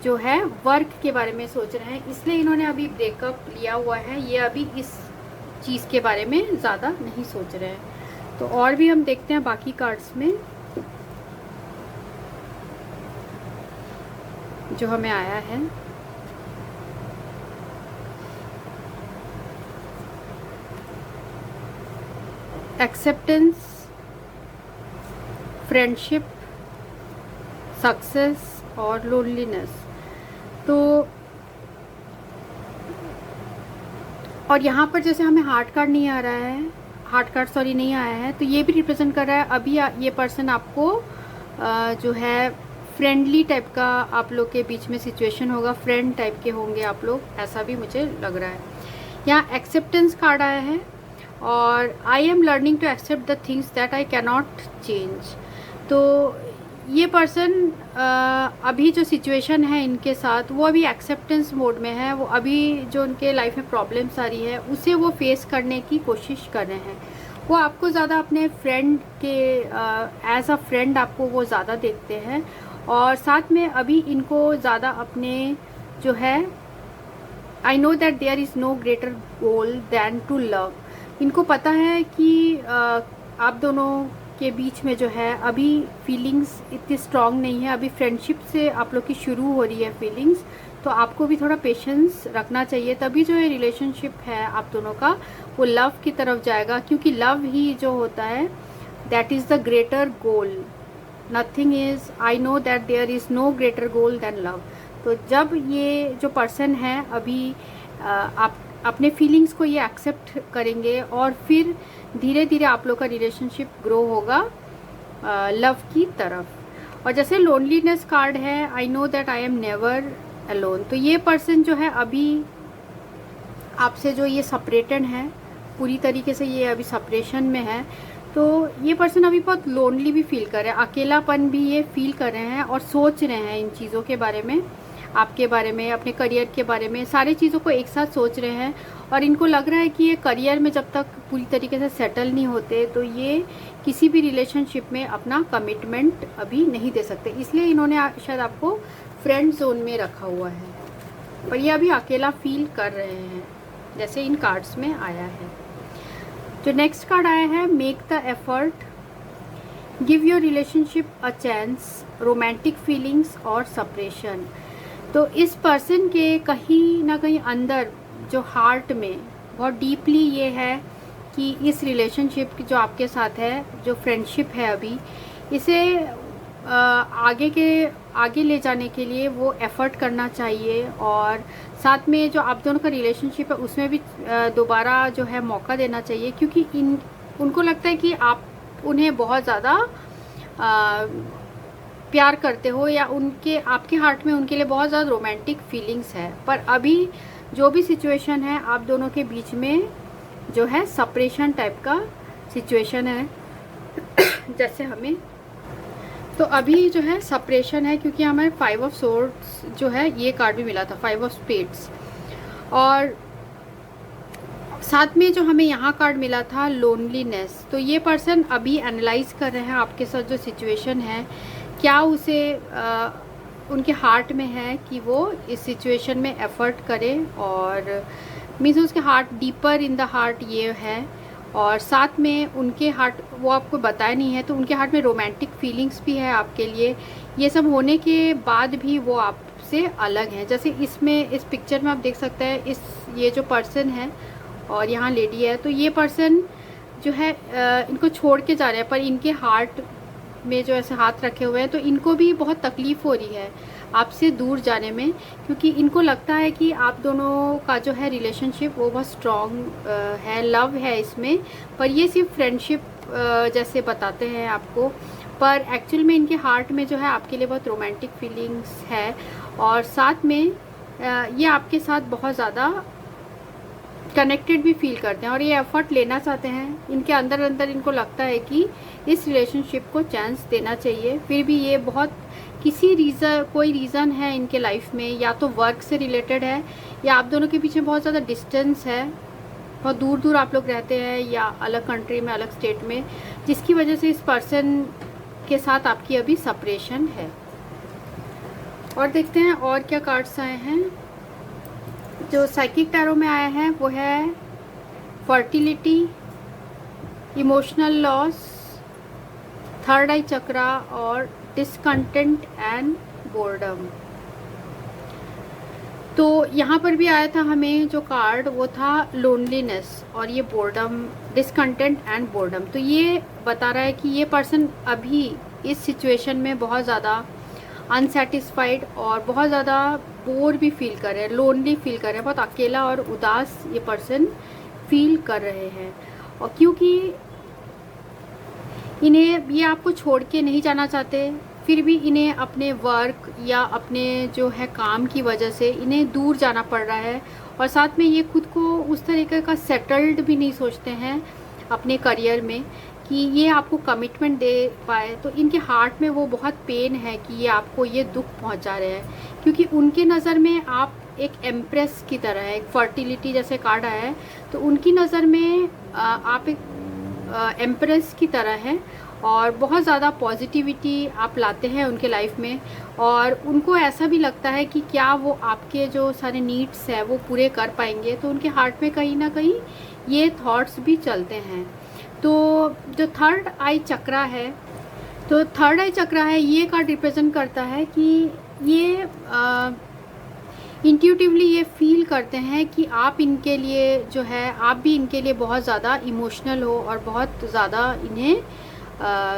जो है वर्क के बारे में सोच रहे हैं, इसलिए इन्होंने अभी ब्रेकअप लिया हुआ है। ये अभी इस चीज़ के बारे में ज़्यादा नहीं सोच रहे हैं। तो और भी हम देखते हैं बाकी कार्ड्स में जो हमें आया है। एक्सेप्टेंस, फ्रेंडशिप, सक्सेस और लोनलीनेस। तो और यहाँ पर जैसे हमें हार्ट कार्ड नहीं आ रहा है, हार्ट कार्ड सॉरी नहीं आया है, तो ये भी रिप्रेजेंट कर रहा है अभी ये पर्सन आपको जो है फ्रेंडली टाइप का आप लोग के बीच में सिचुएशन होगा, फ्रेंड टाइप के होंगे आप लोग, ऐसा भी मुझे लग रहा है। यहाँ एक्सेप्टेंस कार्ड आया है और I am learning to accept the things that I cannot change. तो ये पर्सन अभी जो सिचुएशन है इनके साथ वो अभी एक्सेप्टेंस मोड में है। वो अभी जो उनके लाइफ में प्रॉब्लम्स आ रही है उसे वो फेस करने की कोशिश कर रहे हैं। वो आपको ज़्यादा अपने फ्रेंड के एज अ फ्रेंड आपको वो ज़्यादा देखते हैं, और साथ में अभी इनको ज़्यादा अपने जो है I know that there is no greater goal than to love. इनको पता है कि आप दोनों के बीच में जो है अभी फीलिंग्स इतनी स्ट्रांग नहीं है, अभी फ्रेंडशिप से आप लोग की शुरू हो रही है फीलिंग्स। तो आपको भी थोड़ा पेशेंस रखना चाहिए, तभी जो ये रिलेशनशिप है आप दोनों का वो लव की तरफ जाएगा, क्योंकि लव ही जो होता है that is the greater goal. Nothing is, I know that there is no greater goal than love. तो जब ये जो पर्सन है अभी आप अपने फीलिंग्स को ये एक्सेप्ट करेंगे और फिर धीरे धीरे आप लोग का रिलेशनशिप ग्रो होगा लव की तरफ। और जैसे लोनलीनेस कार्ड है, I know that I am never alone. तो ये पर्सन जो है अभी आपसे जो ये सेपरेटेड है, पूरी तरीके से ये अभी सेपरेशन में है। तो ये पर्सन अभी बहुत लोनली भी फील कर रहे हैं, अकेलापन भी ये फील कर रहे हैं और सोच रहे हैं इन चीज़ों के बारे में, आपके बारे में, अपने करियर के बारे में, सारी चीज़ों को एक साथ सोच रहे हैं। और इनको लग रहा है कि ये करियर में जब तक पूरी तरीके से सेटल नहीं होते तो ये किसी भी रिलेशनशिप में अपना कमिटमेंट अभी नहीं दे सकते, इसलिए इन्होंने शायद आपको फ्रेंड जोन में रखा हुआ है, पर ये अभी अकेला फील कर रहे हैं, जैसे इन कार्ड्स में आया है। जो नेक्स्ट कार्ड आया है, make the effort, give your relationship a chance, romantic feelings और सेपरेशन। तो इस पर्सन के कहीं ना कहीं अंदर जो हार्ट में बहुत डीपली ये है कि इस रिलेशनशिप की जो आपके साथ है, जो फ्रेंडशिप है अभी, इसे आगे ले जाने के लिए वो एफ़र्ट करना चाहिए, और साथ में जो आप दोनों का रिलेशनशिप है उसमें भी दोबारा जो है मौका देना चाहिए, क्योंकि उनको लगता है कि आप उन्हें बहुत ज़्यादा प्यार करते हो, या आपके हार्ट में उनके लिए बहुत ज़्यादा रोमांटिक फीलिंग्स है। पर अभी जो भी सिचुएशन है आप दोनों के बीच में जो है सेपरेशन टाइप का सिचुएशन है जैसे हमें, तो अभी जो है सेपरेशन है, क्योंकि हमें 5 ऑफ सोर्ड्स जो है ये कार्ड भी मिला था, 5 ऑफ स्पेड्स, और साथ में जो हमें यहाँ कार्ड मिला था लोनलीनेस। तो ये पर्सन अभी एनालाइज कर रहे हैं आपके साथ जो सिचुएशन है, क्या उसे उनके हार्ट में है कि वो इस सिचुएशन में एफ़र्ट करें, और मीन्स उसके heart deeper in the heart ये है, और साथ में उनके हार्ट वो आपको बताया नहीं है, तो उनके हार्ट में रोमांटिक फीलिंग्स भी है आपके लिए। ये सब होने के बाद भी वो आपसे अलग हैं, जैसे इसमें इस पिक्चर में आप देख सकते हैं, ये जो पर्सन है और यहाँ लेडी है, तो ये पर्सन जो है इनको छोड़ के जा रहे हैं, पर इनके हार्ट में जो ऐसे हाथ रखे हुए हैं, तो इनको भी बहुत तकलीफ़ हो रही है आपसे दूर जाने में, क्योंकि इनको लगता है कि आप दोनों का जो है रिलेशनशिप वो बहुत स्ट्रॉन्ग है, लव है इसमें, पर ये सिर्फ फ्रेंडशिप जैसे बताते हैं आपको, पर एक्चुअल में इनके हार्ट में जो है आपके लिए बहुत रोमांटिक फीलिंग्स है, और साथ में ये आपके साथ बहुत ज़्यादा कनेक्टेड भी फील करते हैं, और ये एफ़र्ट लेना चाहते हैं। इनके अंदर अंदर इनको लगता है कि इस रिलेशनशिप को चांस देना चाहिए, फिर भी ये बहुत कोई रीज़न है इनके लाइफ में, या तो वर्क से रिलेटेड है, या आप दोनों के पीछे बहुत ज़्यादा डिस्टेंस है, बहुत दूर दूर आप लोग रहते हैं, या अलग कंट्री में, अलग स्टेट में, जिसकी वजह से इस पर्सन के साथ आपकी अभी सेपरेशन है। और देखते हैं और क्या कार्ड्स आए हैं। जो साइकिक टैरो में आया है वो है फर्टिलिटी, इमोशनल लॉस, थर्ड आई चक्रा और डिसकंटेंट एंड बोर्डम। तो यहाँ पर भी आया था हमें जो कार्ड, वो था लोनलीनेस और ये बोर्डम, डिसकंटेंट एंड बोर्डम। तो ये बता रहा है कि ये पर्सन अभी इस सिचुएशन में बहुत ज़्यादा अनसेटिस्फाइड और बहुत ज़्यादा बोर भी फील कर रहे हैं, लोनली फील कर रहे हैं, बहुत अकेला और उदास ये पर्सन फील कर रहे हैं। और क्योंकि इन्हें ये आपको छोड़ के नहीं जाना चाहते, फिर भी इन्हें अपने वर्क या अपने जो है काम की वजह से इन्हें दूर जाना पड़ रहा है, और साथ में ये खुद को उस तरीके का सेटल्ड भी नहीं सोचते हैं अपने करियर में कि ये आपको कमिटमेंट दे पाए। तो इनके हार्ट में वो बहुत पेन है कि ये आपको ये दुख पहुंचा रहे हैं, क्योंकि उनके नज़र में आप एक एम्प्रेस की तरह है, एक फर्टिलिटी जैसे कार्ड आया है, तो उनकी नज़र में आप एक एम्प्रेस की तरह है, और बहुत ज़्यादा पॉजिटिविटी आप लाते हैं उनके लाइफ में, और उनको ऐसा भी लगता है कि क्या वो आपके जो सारे नीड्स हैं वो पूरे कर पाएंगे। तो उनके हार्ट में कहीं ना कहीं ये थॉट्स भी चलते हैं। तो जो थर्ड आई चक्रा है, तो थर्ड आई चक्रा है, ये कार्ड रिप्रेजेंट करता है कि ये इंट्यूटिवली ये फील करते हैं कि आप इनके लिए जो है, आप भी इनके लिए बहुत ज़्यादा इमोशनल हो और बहुत ज़्यादा इन्हें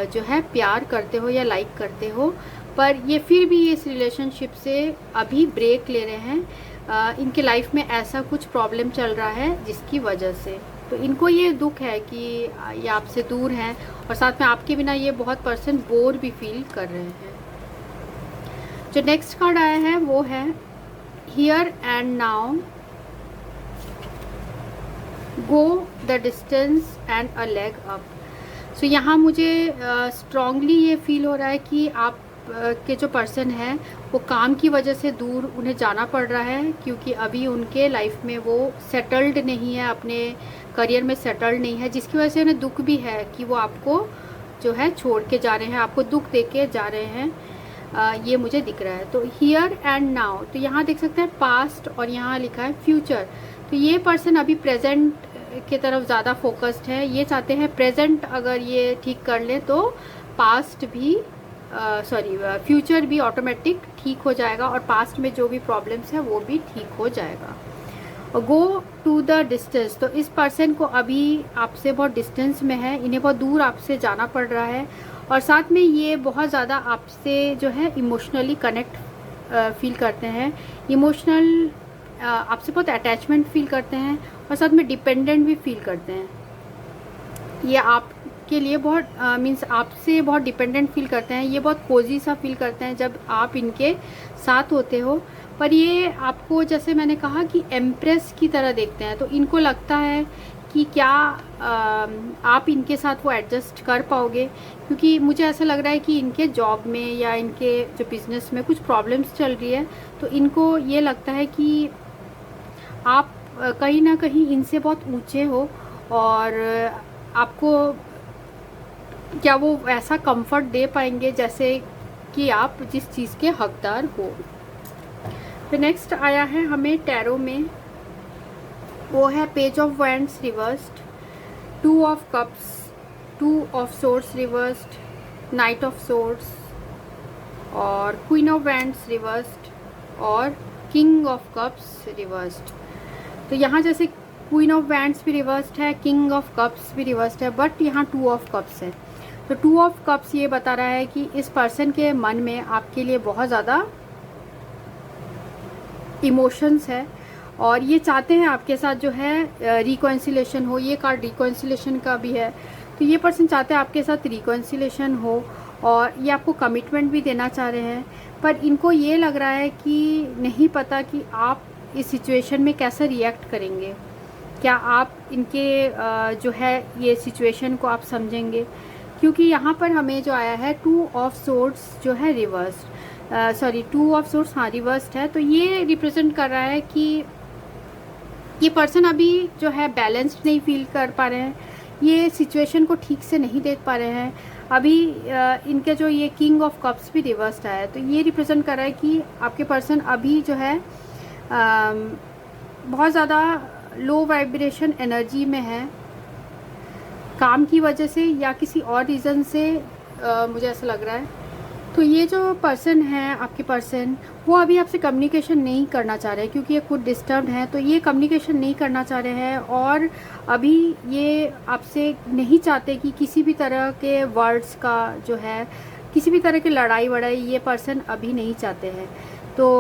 जो है प्यार करते हो या लाइक करते हो, पर ये फिर भी इस रिलेशनशिप से अभी ब्रेक ले रहे हैं। इनके लाइफ में ऐसा कुछ प्रॉब्लम चल रहा है जिसकी वजह से, तो इनको ये दुख है कि ये आपसे दूर हैं, और साथ में आपके बिना ये बहुत पर्सन बोर भी फील कर रहे हैं। जो नेक्स्ट कार्ड आया है वो है here and now, go the distance and a leg up. So यहाँ मुझे स्ट्रॉन्गली ये फील हो रहा है कि आप के जो पर्सन है वो काम की वजह से दूर उन्हें जाना पड़ रहा है, क्योंकि अभी उनके लाइफ में वो सेटल्ड नहीं है, अपने करियर में सेटल्ड नहीं है, जिसकी वजह से उन्हें दुख भी है कि वो आपको जो है छोड़ के जा रहे हैं, आपको दुख दे के जा रहे हैं। ये मुझे दिख रहा है। तो हियर एंड नाउ, तो यहाँ देख सकते हैं पास्ट और यहाँ लिखा है फ्यूचर। तो ये पर्सन अभी प्रेजेंट की तरफ ज़्यादा फोकस्ड है। ये चाहते हैं प्रेजेंट अगर ये ठीक कर ले तो पास्ट भी फ्यूचर भी ऑटोमेटिक ठीक हो जाएगा और पास्ट में जो भी प्रॉब्लम्स है वो भी ठीक हो जाएगा। गो टू द डिस्टेंस, तो इस पर्सन को अभी आपसे बहुत डिस्टेंस में है, इन्हें बहुत दूर आपसे जाना पड़ रहा है और साथ में ये बहुत ज़्यादा आपसे जो है इमोशनली कनेक्ट फील करते हैं, इमोशनल आपसे बहुत अटैचमेंट फील करते हैं और साथ में डिपेंडेंट भी फील करते हैं। ये आपके लिए बहुत मीन्स आपसे बहुत डिपेंडेंट फील करते हैं, ये बहुत कोजी सा फील करते हैं जब आप इनके साथ होते हो। पर ये आपको जैसे मैंने कहा कि एम्प्रेस की तरह देखते हैं, तो इनको लगता है कि क्या आप इनके साथ वो एडजस्ट कर पाओगे, क्योंकि मुझे ऐसा लग रहा है कि इनके जॉब में या इनके जो बिज़नेस में कुछ प्रॉब्लम्स चल रही है। तो इनको ये लगता है कि आप कहीं ना कहीं इनसे बहुत ऊंचे हो और आपको क्या वो ऐसा कंफर्ट दे पाएंगे जैसे कि आप जिस चीज़ के हकदार हो। फिर नेक्स्ट आया है हमें टैरो में, वो है page of wands reversed, 2 of cups, 2 of swords reversed, night of swords और क्वीन ऑफ वैंड्स रिवर्स्ड और किंग ऑफ कप्स रिवर्स्ड। तो यहाँ जैसे क्वीन ऑफ वैंड्स भी रिवर्स्ड है, किंग ऑफ कप्स भी रिवर्स्ड है, बट यहाँ 2 ऑफ कप्स है। तो 2 ऑफ कप्स ये बता रहा है कि इस पर्सन के मन में आपके लिए बहुत ज़्यादा इमोशंस है और ये चाहते हैं आपके साथ जो है रिकॉन्सिलेशन हो। ये कार्ड रिकॉन्सिलेशन का भी है, तो ये पर्सन चाहते हैं आपके साथ रिकॉन्सिलेशन हो और ये आपको कमिटमेंट भी देना चाह रहे हैं। पर इनको ये लग रहा है कि नहीं पता कि आप इस सिचुएशन में कैसे रिएक्ट करेंगे, क्या आप इनके जो है ये सिचुएशन को आप समझेंगे, क्योंकि यहाँ पर हमें जो आया है 2 ऑफ सोर्ड्स जो है रिवर्स 2 ऑफ सोर्ड्स हाँ रिवर्स्ड है। तो ये रिप्रेजेंट कर रहा है कि ये पर्सन अभी जो है बैलेंस्ड नहीं फील कर पा रहे हैं, ये सिचुएशन को ठीक से नहीं देख पा रहे हैं। अभी इनके जो ये किंग ऑफ कप्स भी रिवर्स्ड आया है, तो ये रिप्रेजेंट कर रहा है कि आपके पर्सन अभी जो है बहुत ज़्यादा लो वाइब्रेशन एनर्जी में है, काम की वजह से या किसी और रीज़न से मुझे ऐसा लग रहा है। तो ये जो पर्सन है आपके पर्सन, वो अभी आपसे कम्युनिकेशन नहीं करना चाह रहे हैं क्योंकि ये खुद डिस्टर्ब्ड हैं। तो ये कम्युनिकेशन नहीं करना चाह रहे हैं और अभी ये आपसे नहीं चाहते कि किसी भी तरह के वर्ड्स का जो है, किसी भी तरह की लड़ाई वड़ाई ये पर्सन अभी नहीं चाहते हैं। तो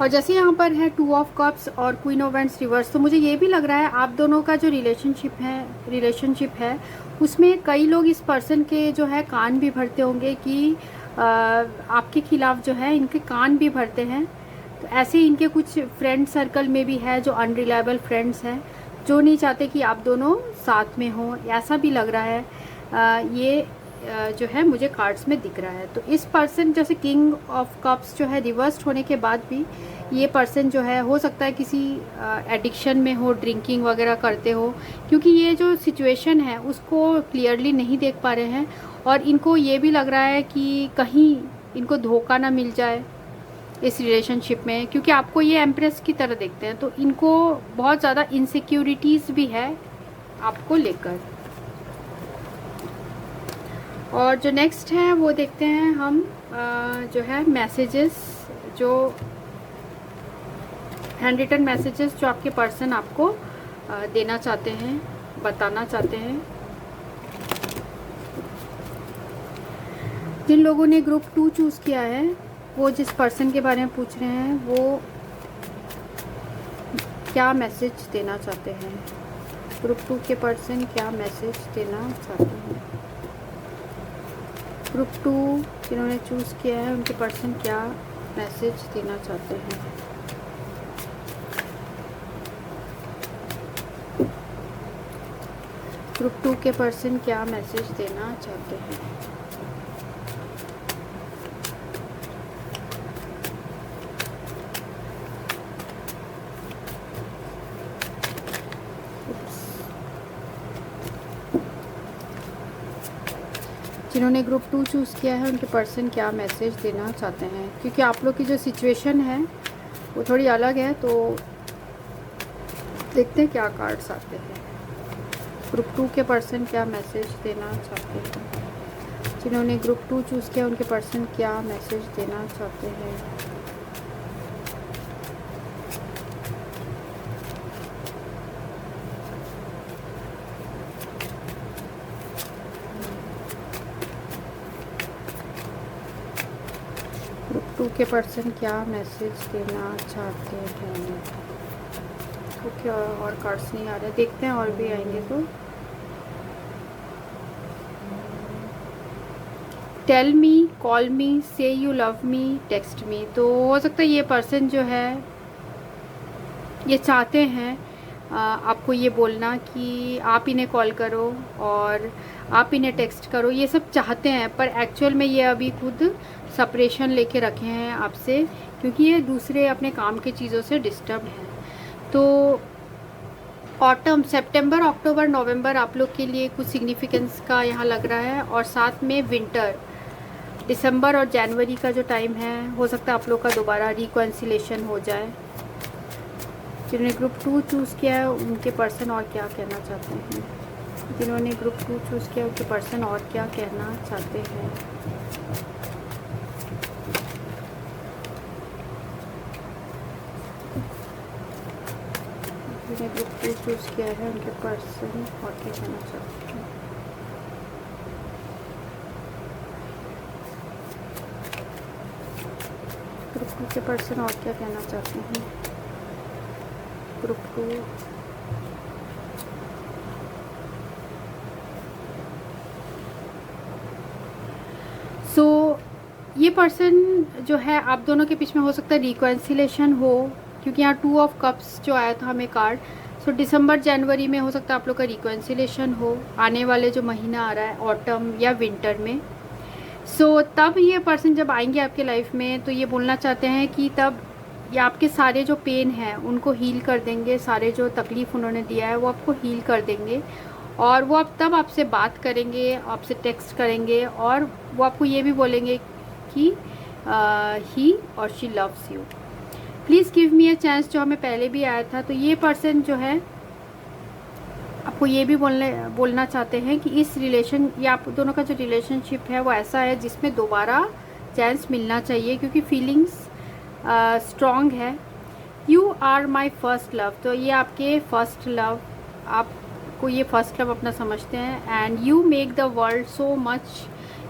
और जैसे यहाँ पर है 2 ऑफ कप्स और क्वीन ऑफ वैंड्स रिवर्स, तो मुझे ये भी लग रहा है आप दोनों का जो रिलेशनशिप है उसमें कई लोग इस पर्सन के जो है कान भी भरते होंगे कि आपके खिलाफ जो है इनके कान भी भरते हैं। तो ऐसे ही इनके कुछ फ्रेंड सर्कल में भी है जो अनरिलायबल फ्रेंड्स हैं, जो नहीं चाहते कि आप दोनों साथ में हो, ऐसा भी लग रहा है। ये जो है मुझे कार्ड्स में दिख रहा है। तो इस पर्सन जैसे किंग ऑफ कप्स जो है रिवर्स्ड होने के बाद भी ये पर्सन जो है हो सकता है किसी एडिक्शन में हो, ड्रिंकिंग वगैरह करते हो, क्योंकि ये जो सिचुएशन है उसको क्लियरली नहीं देख पा रहे हैं और इनको ये भी लग रहा है कि कहीं इनको धोखा ना मिल जाए इस रिलेशनशिप में, क्योंकि आपको ये एम्प्रेस की तरह देखते हैं। तो इनको बहुत ज़्यादा इनसिक्योरिटीज़ भी है आपको लेकर। और जो नेक्स्ट है वो देखते हैं हम जो है मैसेजेस, जो हैंड रिटन मैसेजेस जो आपके पर्सन आपको देना चाहते हैं, बताना चाहते हैं। जिन लोगों ने ग्रुप 2 चूज़ किया है वो जिस पर्सन के बारे में पूछ रहे हैं वो क्या मैसेज देना चाहते हैं, ग्रुप 2 के पर्सन क्या मैसेज देना चाहते हैं। ग्रुप 2 जिन्होंने चूज़ किया है उनके पर्सन क्या मैसेज देना चाहते हैं। ग्रुप 2 के पर्सन क्या मैसेज देना चाहते हैं। जिन्होंने ग्रुप 2 चूज़ किया है उनके पर्सन क्या मैसेज देना चाहते हैं, क्योंकि आप लोग की जो सिचुएशन है वो थोड़ी अलग है, तो देखते हैं क्या कार्ड्स आते हैं। ग्रुप 2 के पर्सन क्या मैसेज देना चाहते हैं, जिन्होंने ग्रुप 2 चूज़ किया उनके पर्सन क्या मैसेज देना चाहते हैं। ग्रुप 2 के पर्सन क्या मैसेज देना चाहते हैं। तो क्या और कार्ड्स नहीं आ रहे, देखते हैं और भी आएंगे तो। टेल मी, कॉल मी, से you love me, text me. तो हो सकता है ये पर्सन जो है ये चाहते हैं आपको ये बोलना कि आप इन्हें कॉल करो और आप इन्हें टेक्स्ट करो, ये सब चाहते हैं, पर एक्चुअल में ये अभी खुद सेपरेशन लेके रखे हैं आपसे, क्योंकि ये दूसरे अपने काम की चीज़ों से डिस्टर्ब हैं। तो ऑटम, सितंबर, अक्टूबर, नवंबर आप लोग के लिए कुछ सिग्निफिकेंस का यहाँ लग रहा है, और साथ में विंटर, दिसंबर और जनवरी का जो टाइम है, हो सकता है आप लोग का दोबारा रिकॉन्सिलेशन हो जाए। जिन्होंने ग्रुप 2 चूज़ किया है उनके पर्सन और क्या कहना चाहते हैं, जिन्होंने ग्रुप 2 चूज़ किया उनके पर्सन और क्या कहना चाहते हैं। जिन्होंने ग्रुप 2 चूज़ किया है उनके पर्सन और क्या कहना चाहते हैं। ग्रुप 2 के पर्सन और क्या कहना चाहते हैं। ग्रुप 2, सो ये पर्सन जो है आप दोनों के बीच में हो सकता है रिकॉन्सिलेशन हो, क्योंकि यहाँ 2 ऑफ कप्स जो आया था हमें कार्ड। सो दिसंबर जनवरी में हो सकता है आप लोग का रिकॉन्सिलेशन हो, आने वाले जो महीना आ रहा है ऑटम या विंटर में। सो तब ये पर्सन जब आएंगे आपके लाइफ में तो ये बोलना चाहते हैं कि तब ये आपके सारे जो पेन हैं उनको हील कर देंगे, सारे जो तकलीफ़ उन्होंने दिया है वो आपको हील कर देंगे, और वो अब तब आपसे बात करेंगे, आपसे टेक्स्ट करेंगे, और वो आपको ये भी बोलेंगे कि ही और she loves you, please give me a chance, जो हमें पहले भी आया था। तो ये पर्सन जो है आपको ये भी बोलना चाहते हैं कि इस रिलेशन या आप दोनों का जो रिलेशनशिप है वो ऐसा है जिसमें दोबारा चांस मिलना चाहिए, क्योंकि फीलिंग्स स्ट्रॉन्ग है। You are my first love, तो ये आपके फर्स्ट लव, आपको ये फर्स्ट लव अपना समझते हैं। And you make the world so much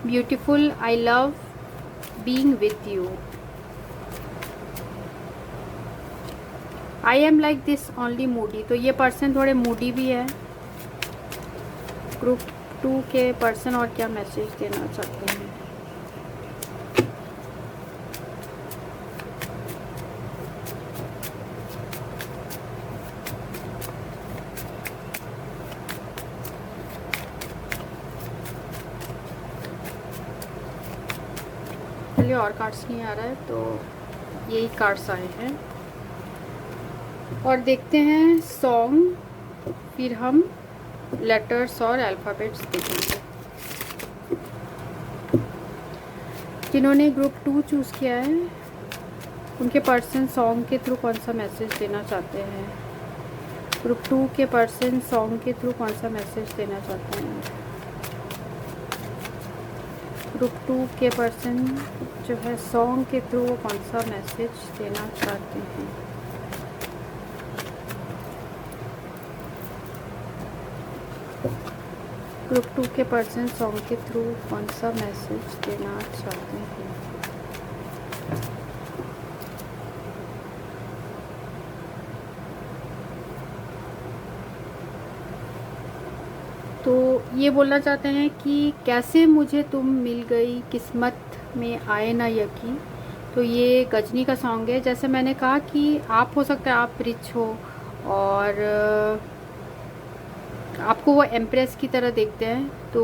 beautiful, I love being with you, I am like this only Moody. तो ये पर्सन थोड़े मूडी भी है। ग्रुप 2 के पर्सन और क्या मैसेज देना चाहते हैं। चलिए और कार्ड्स नहीं आ रहा है तो यही कार्ड्स आए हैं, और देखते हैं सॉन्ग, फिर हम लेटर्स और अल्फ़ाबेट्स देखेंगे। जिन्होंने ग्रुप 2 चूज़ किया है उनके पर्सन सॉन्ग के थ्रू कौन सा मैसेज देना चाहते हैं। ग्रुप 2 के पर्सन सॉन्ग के थ्रू कौन सा मैसेज देना चाहते हैं। ग्रुप 2 के पर्सन जो है सॉन्ग के थ्रू वो कौन सा मैसेज देना चाहते हैं। ग्रुप 2 के पर्सन सॉन्ग के थ्रू कौन सा मैसेज देना चाहते हैं। तो ये बोलना चाहते हैं कि कैसे मुझे तुम मिल गई, किस्मत में आए ना यकीन। तो ये गजनी का सॉन्ग है। जैसे मैंने कहा कि आप हो सकता है आप रिच हो और आपको वो एम्प्रेस की तरह देखते हैं, तो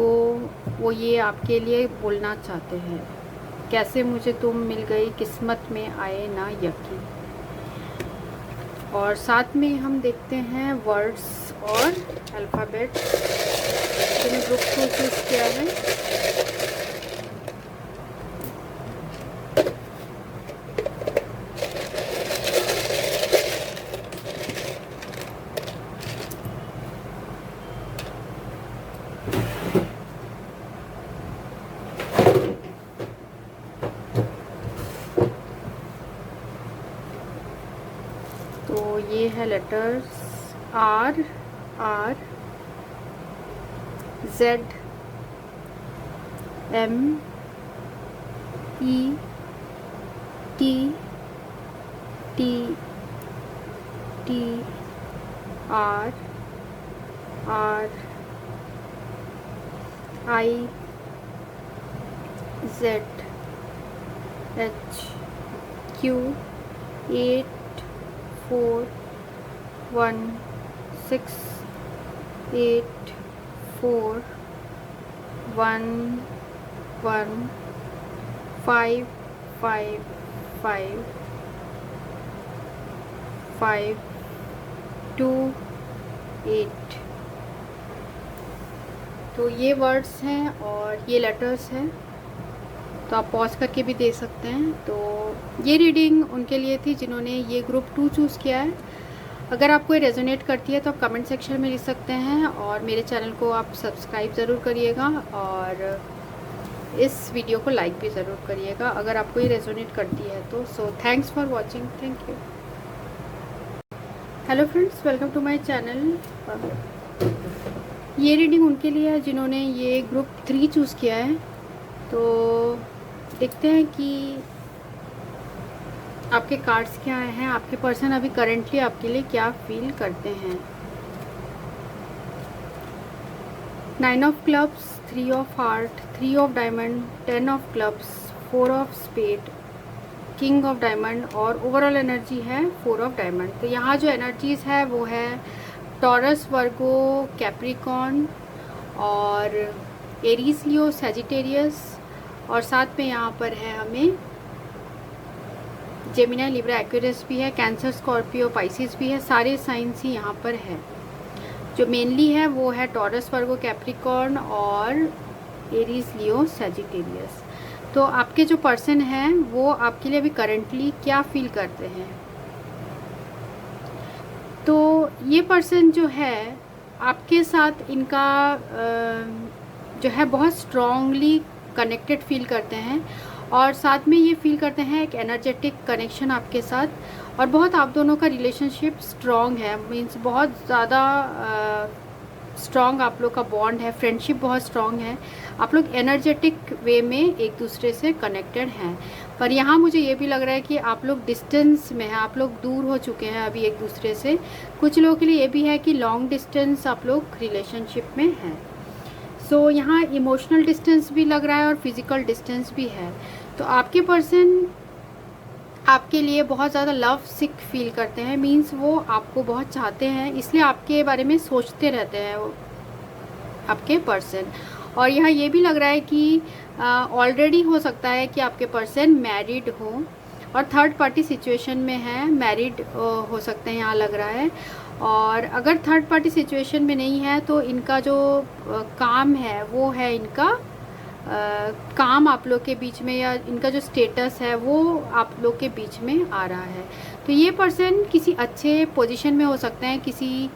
वो ये आपके लिए बोलना चाहते हैं, कैसे मुझे तुम मिल गई, किस्मत में आए ना यकीन। और साथ में हम देखते हैं वर्ड्स और अल्फ़ाबेट। मैंने ग्रुप को चूज़ किया है है letters R R Z M E T T T R R I Z H Q 8 4 1 6 8 4 1 1 5 5 5 5 2 8। तो ये वर्ड्स हैं और ये लेटर्स हैं, तो आप पॉज करके भी दे सकते हैं। तो ये रीडिंग उनके लिए थी जिन्होंने ये ग्रुप 2 चूज़ किया है। अगर आपको ये रेजोनेट करती है तो आप कमेंट सेक्शन में लिख सकते हैं और मेरे चैनल को आप सब्सक्राइब ज़रूर करिएगा और इस वीडियो को लाइक भी ज़रूर करिएगा अगर आपको ये रेजोनेट करती है तो। So thanks for watching, thank you. Hello friends, welcome to my channel. ये रीडिंग उनके लिए है जिन्होंने ये ग्रुप 3 चूज़ किया है। तो देखते हैं कि आपके कार्ड्स क्या हैं, आपके पर्सन अभी करेंटली आपके लिए क्या फील करते हैं। 9 of clubs, 3 of heart, 3 of diamond, 10 of clubs, 4 of spade, king of diamond और ओवरऑल एनर्जी है 4 ऑफ डायमंड। तो यहाँ जो एनर्जीज़ है वो है टॉरस, वर्गो, कैप्रिकॉर्न और एरीज, लियो, सैजिटेरियस और साथ में यहाँ पर है हमें जेमिनी, लिब्रा, एक्वेरियस भी है, कैंसर, स्कॉर्पियो, पाइसिस भी है। सारे साइंस ही यहाँ पर है। जो मेनली है वो है टॉरस, वर्गो, कैप्रिकॉर्न और एरीज, लियो, सैजिटेरियस। तो आपके जो पर्सन हैं वो आपके लिए अभी करंटली क्या फील करते हैं। तो ये पर्सन जो है आपके साथ इनका जो है बहुत स्ट्रॉन्गली कनेक्टेड फील करते हैं और साथ में ये फील करते हैं एक एनर्जेटिक कनेक्शन आपके साथ और बहुत आप दोनों का रिलेशनशिप स्ट्रॉन्ग है। मीन्स बहुत ज़्यादा स्ट्रॉन्ग आप लोग का बॉन्ड है, फ्रेंडशिप बहुत स्ट्रॉन्ग है। आप लोग एनर्जेटिक वे में एक दूसरे से कनेक्टेड हैं। पर यहाँ मुझे ये भी लग रहा है कि आप लोग डिस्टेंस में हैं, आप लोग दूर हो चुके हैं अभी एक दूसरे से। कुछ लोगों के लिए ये भी है कि लॉन्ग डिस्टेंस आप लोग रिलेशनशिप में हैं। सो यहाँ इमोशनल डिस्टेंस भी लग रहा है और फिज़िकल डिस्टेंस भी है। तो आपके पर्सन आपके लिए बहुत ज़्यादा लव सिक फील करते हैं। मींस वो आपको बहुत चाहते हैं, इसलिए आपके बारे में सोचते रहते हैं आपके पर्सन। और यहाँ ये भी लग रहा है कि ऑलरेडी हो सकता है कि आपके पर्सन मैरिड हो और थर्ड पार्टी सिचुएशन में है, मैरिड हो सकते हैं यहाँ लग रहा है। और अगर थर्ड पार्टी सिचुएशन में नहीं है तो इनका जो काम है वो है इनका काम आप लोग के बीच में, या इनका जो स्टेटस है वो आप लोग के बीच में आ रहा है। तो ये पर्सन किसी अच्छे पोजीशन में हो सकते हैं, किसी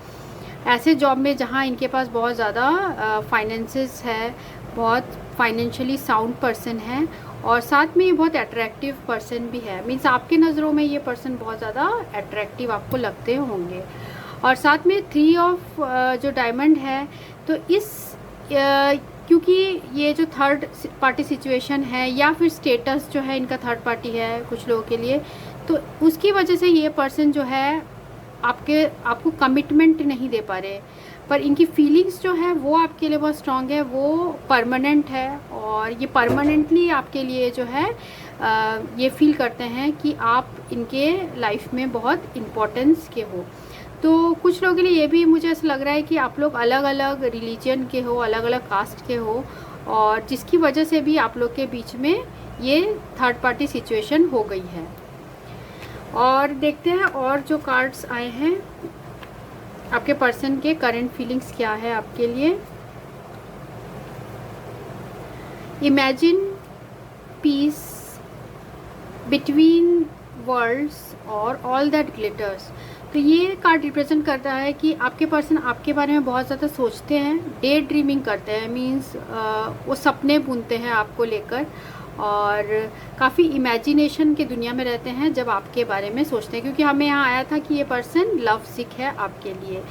ऐसे जॉब में जहां इनके पास बहुत ज़्यादा फाइनेंसेस है, बहुत फाइनेंशियली साउंड पर्सन है और साथ में ये बहुत अट्रैक्टिव पर्सन भी है। मीन्स आपके नज़रों में ये पर्सन बहुत ज़्यादा अट्रैक्टिव आपको लगते होंगे। और साथ में 3 ऑफ जो डायमंड है, तो इस क्योंकि ये जो थर्ड पार्टी सिचुएशन है या फिर स्टेटस जो है इनका थर्ड पार्टी है कुछ लोगों के लिए, तो उसकी वजह से ये पर्सन जो है आपको कमिटमेंट नहीं दे पा रहे। पर इनकी फीलिंग्स जो है वो आपके लिए बहुत स्ट्रांग है, वो परमानेंट है और ये परमानेंटली आपके लिए जो है ये फील करते हैं कि आप इनके लाइफ में बहुत इम्पोर्टेंस के हो। तो कुछ लोगों के लिए ये भी मुझे ऐसा लग रहा है कि आप लोग अलग अलग रिलीजन के हो, अलग अलग कास्ट के हो और जिसकी वजह से भी आप लोग के बीच में ये थर्ड पार्टी सिचुएशन हो गई है। और देखते हैं और जो कार्ड्स आए हैं आपके पर्सन के करंट फीलिंग्स क्या है आपके लिए। इमेजिन पीस बिटवीन वर्ल्ड्स और ऑल दैट ग्लिटर्स। तो ये कार्ड रिप्रेजेंट करता है कि आपके पर्सन आपके बारे में बहुत ज़्यादा सोचते हैं, डे ड्रीमिंग करते हैं। मीन्स वो सपने बुनते हैं आपको लेकर और काफ़ी इमेजिनेशन के दुनिया में रहते हैं जब आपके बारे में सोचते हैं, क्योंकि हमें यहाँ आया था कि ये पर्सन लव सिक है आपके लिए।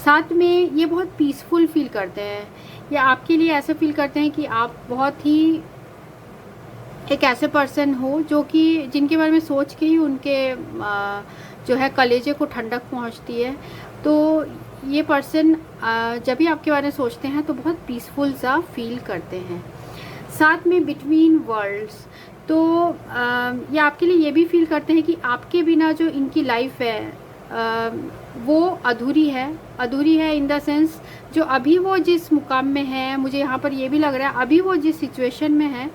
साथ में ये बहुत पीसफुल फील करते हैं, या आपके लिए ऐसे फील करते हैं कि आप बहुत ही एक ऐसे पर्सन हो जो कि जिनके बारे में सोच के ही उनके जो है कलेजे को ठंडक पहुंचती है। तो ये पर्सन जब भी आपके बारे में सोचते हैं तो बहुत पीसफुल सा फील करते हैं। साथ में बिटवीन वर्ल्ड्स, तो ये आपके लिए ये भी फील करते हैं कि आपके बिना जो इनकी लाइफ है वो अधूरी है इन द सेंस जो अभी वो जिस मुकाम में है, मुझे यहाँ पर ये भी लग रहा है अभी वो जिस सिचुएशन में है,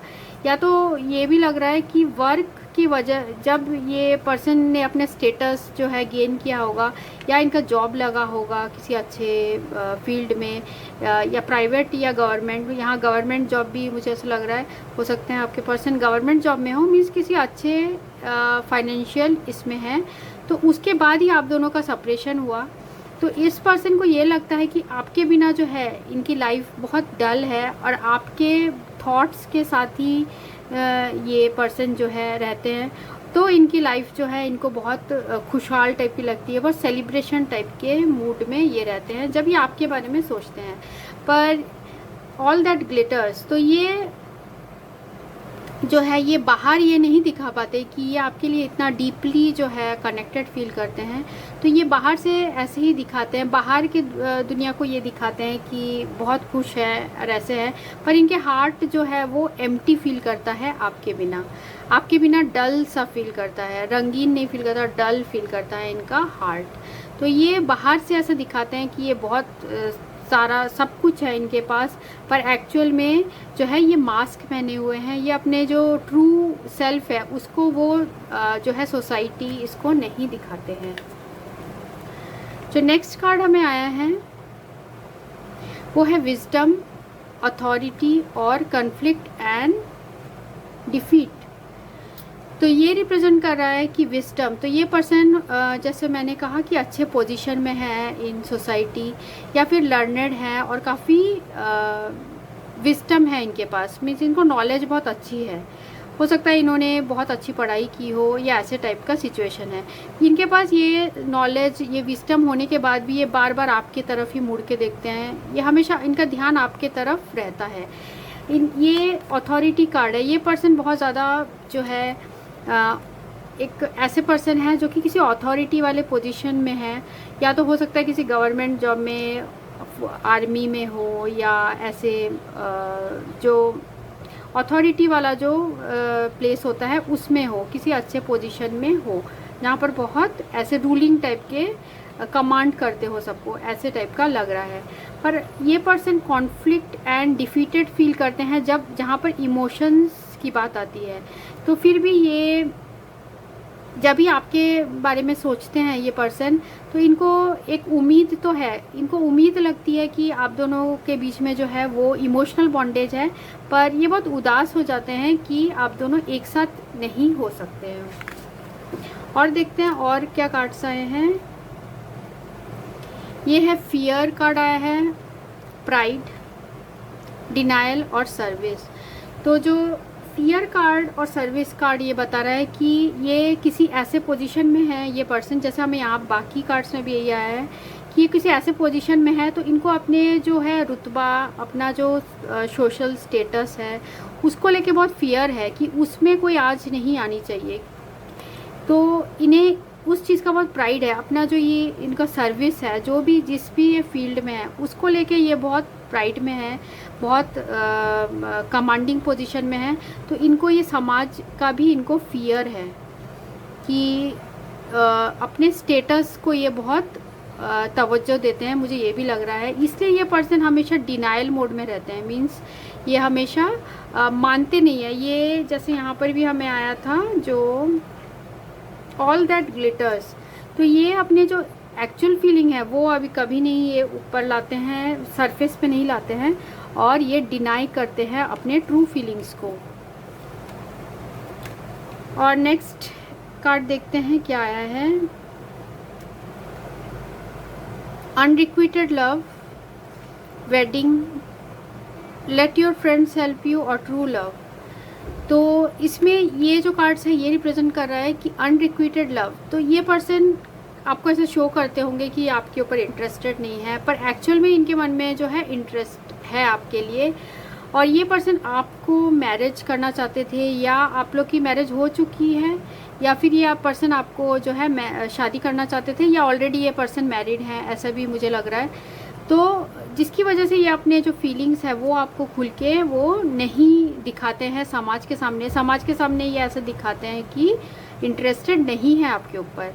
या तो ये भी लग रहा है कि वर्क की वजह जब ये पर्सन ने अपने स्टेटस जो है गेन किया होगा, या इनका जॉब लगा होगा किसी अच्छे फील्ड में, या प्राइवेट या गवर्नमेंट। यहाँ गवर्नमेंट जॉब भी मुझे ऐसा लग रहा है, हो सकते हैं आपके पर्सन गवर्नमेंट जॉब में हो, मीन्स किसी अच्छे फाइनेंशियल इसमें है। तो उसके बाद ही आप दोनों का सेपरेशन हुआ। तो इस पर्सन को ये लगता है कि आपके बिना जो है इनकी लाइफ बहुत डल है, और आपके थॉट्स के साथ ही ये पर्सन जो है रहते हैं। तो इनकी लाइफ जो है इनको बहुत खुशहाल टाइप की लगती है, बहुत सेलिब्रेशन टाइप के मूड में ये रहते हैं जब ये आपके बारे में सोचते हैं। पर ऑल दैट ग्लिटर्स, तो ये जो है ये बाहर ये नहीं दिखा पाते कि ये आपके लिए इतना डीपली जो है कनेक्टेड फील करते हैं। तो ये बाहर से ऐसे ही दिखाते हैं, बाहर की दुनिया को ये दिखाते हैं कि बहुत खुश है और ऐसे है, पर इनके हार्ट जो है वो एम्प्टी फील करता है आपके बिना डल सा फील करता है, रंगीन नहीं फील करता, डल फील करता है इनका हार्ट। तो ये बाहर से ऐसा दिखाते हैं कि ये बहुत सारा सब कुछ है इनके पास, पर एक्चुअल में जो है ये मास्क पहने हुए हैं। ये अपने जो ट्रू सेल्फ है उसको वो जो है सोसाइटी इसको नहीं दिखाते हैं। जो नेक्स्ट कार्ड हमें आया है वो है विजडम, अथॉरिटी और कन्फ्लिक्ट एंड डिफीट। तो ये रिप्रेजेंट कर रहा है कि विजडम, तो ये पर्सन जैसे मैंने कहा कि अच्छे पोजीशन में है इन सोसाइटी, या फिर लर्नड है और काफ़ी विजडम है इनके पास, मीन्स इनको नॉलेज बहुत अच्छी है। हो सकता है इन्होंने बहुत अच्छी पढ़ाई की हो, या ऐसे टाइप का सिचुएशन है इनके पास। ये नॉलेज, ये विजडम होने के बाद भी ये बार बार आपकी तरफ ही मुड़ के देखते हैं, ये हमेशा इनका ध्यान आपके तरफ रहता है। ये अथॉरिटी कार्ड है। ये पर्सन बहुत ज़्यादा जो है एक ऐसे पर्सन है जो कि किसी अथॉरिटी वाले पोजीशन में है, या तो हो सकता है किसी गवर्नमेंट जॉब में, आर्मी में हो, या ऐसे जो अथॉरिटी वाला जो प्लेस होता है उसमें हो, किसी अच्छे पोजीशन में हो जहाँ पर बहुत ऐसे रूलिंग टाइप के कमांड करते हो सबको, ऐसे टाइप का लग रहा है। पर ये person conflict and defeated feel करते हैं जहाँ पर इमोशंस की बात आती है। तो फिर भी ये जब भी आपके बारे में सोचते हैं ये पर्सन, तो इनको एक उम्मीद तो है, इनको उम्मीद लगती है कि आप दोनों के बीच में जो है वो इमोशनल बॉन्डेज है, पर ये बहुत उदास हो जाते हैं कि आप दोनों एक साथ नहीं हो सकते हैं। और देखते हैं और क्या कार्ड्स आए हैं। ये है फियर कार्ड आया है, प्राइड, डिनायल और सर्विस। तो जो फियर कार्ड और सर्विस कार्ड ये बता रहा है कि ये किसी ऐसे पोजीशन में है ये पर्सन, जैसे हमें यहाँ बाकी कार्ड्स में भी यही आया है कि ये किसी ऐसे पोजीशन में है, तो इनको अपने जो है रुतबा, अपना जो सोशल स्टेटस है उसको लेके बहुत फियर है कि उसमें कोई आँच नहीं आनी चाहिए। तो इन्हें उस चीज़ का बहुत प्राइड है, अपना जो ये इनका सर्विस है, जो भी जिस भी ये फील्ड में है उसको लेके ये बहुत प्राइड में है, बहुत कमांडिंग पोजीशन में है। तो इनको ये समाज का भी इनको फियर है कि अपने स्टेटस को ये बहुत तवज्जो देते हैं, मुझे ये भी लग रहा है। इसलिए ये पर्सन हमेशा डिनाइल मोड में रहते हैं, मीन्स ये हमेशा मानते नहीं है। ये जैसे यहाँ पर भी हमें आया था जो ऑल दैट ग्लिटर्स, तो ये अपने जो एक्चुअल फीलिंग है वो अभी कभी नहीं ये ऊपर लाते हैं, सरफेस पे नहीं लाते हैं, और ये डिनाई करते हैं अपने ट्रू फीलिंग्स को। और नेक्स्ट कार्ड देखते हैं क्या आया है। Unrequited love, wedding, let your friends help you और ट्रू लव। तो इसमें ये जो कार्ड्स है ये रिप्रेजेंट कर रहा है कि अनरिक्विटेड लव। तो ये पर्सन आपको ऐसे शो करते होंगे कि आपके ऊपर इंटरेस्टेड नहीं है, पर एक्चुअल में इनके मन में जो है इंटरेस्ट है आपके लिए। और ये पर्सन आपको मैरिज करना चाहते थे, या आप लोग की मैरिज हो चुकी है, या फिर ये पर्सन आपको जो है शादी करना चाहते थे, या ऑलरेडी ये पर्सन मैरिड है, ऐसा भी मुझे लग रहा है। तो जिसकी वजह से ये अपने जो फीलिंग्स है वो आपको खुल के वो नहीं दिखाते हैं समाज के सामने। समाज के सामने ये ऐसे दिखाते हैं कि इंटरेस्टेड नहीं है आपके ऊपर।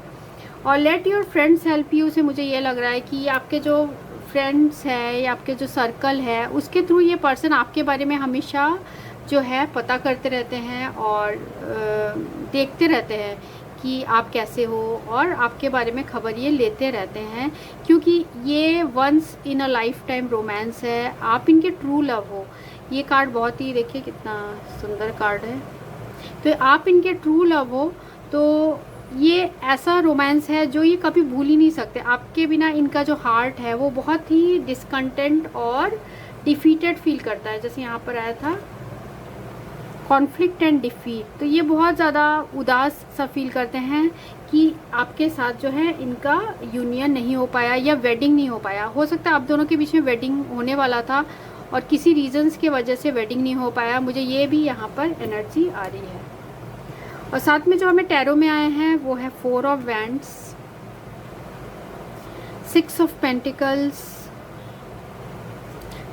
और let your friends help you से मुझे ये लग रहा है कि आपके जो फ्रेंड्स है या आपके जो सर्कल है उसके थ्रू ये पर्सन आपके बारे में हमेशा जो है पता करते रहते हैं और देखते रहते हैं कि आप कैसे हो, और आपके बारे में खबर ये लेते रहते हैं, क्योंकि ये once in a lifetime romance है। आप इनके ट्रू लव हो। ये कार्ड बहुत ही, देखिए कितना सुंदर कार्ड है। तो आप इनके ट्रू लव हो, तो ये ऐसा रोमांस है जो ये कभी भूल ही नहीं सकते। आपके बिना इनका जो हार्ट है वो बहुत ही डिसकंटेंट और डिफीटेड फील करता है। जैसे यहाँ पर आया था कॉन्फ्लिक्ट एंड डिफीट, तो ये बहुत ज़्यादा उदास सा फील करते हैं कि आपके साथ जो है इनका यूनियन नहीं हो पाया या वेडिंग नहीं हो पाया। हो सकता है आप दोनों के बीच में वेडिंग होने वाला था और किसी रीजंस की वजह से वेडिंग नहीं हो पाया। मुझे ये भी यहाँ पर एनर्जी आ रही है। और साथ में जो हमें टैरो में आए हैं वो है 4 of wands, 6 of pentacles,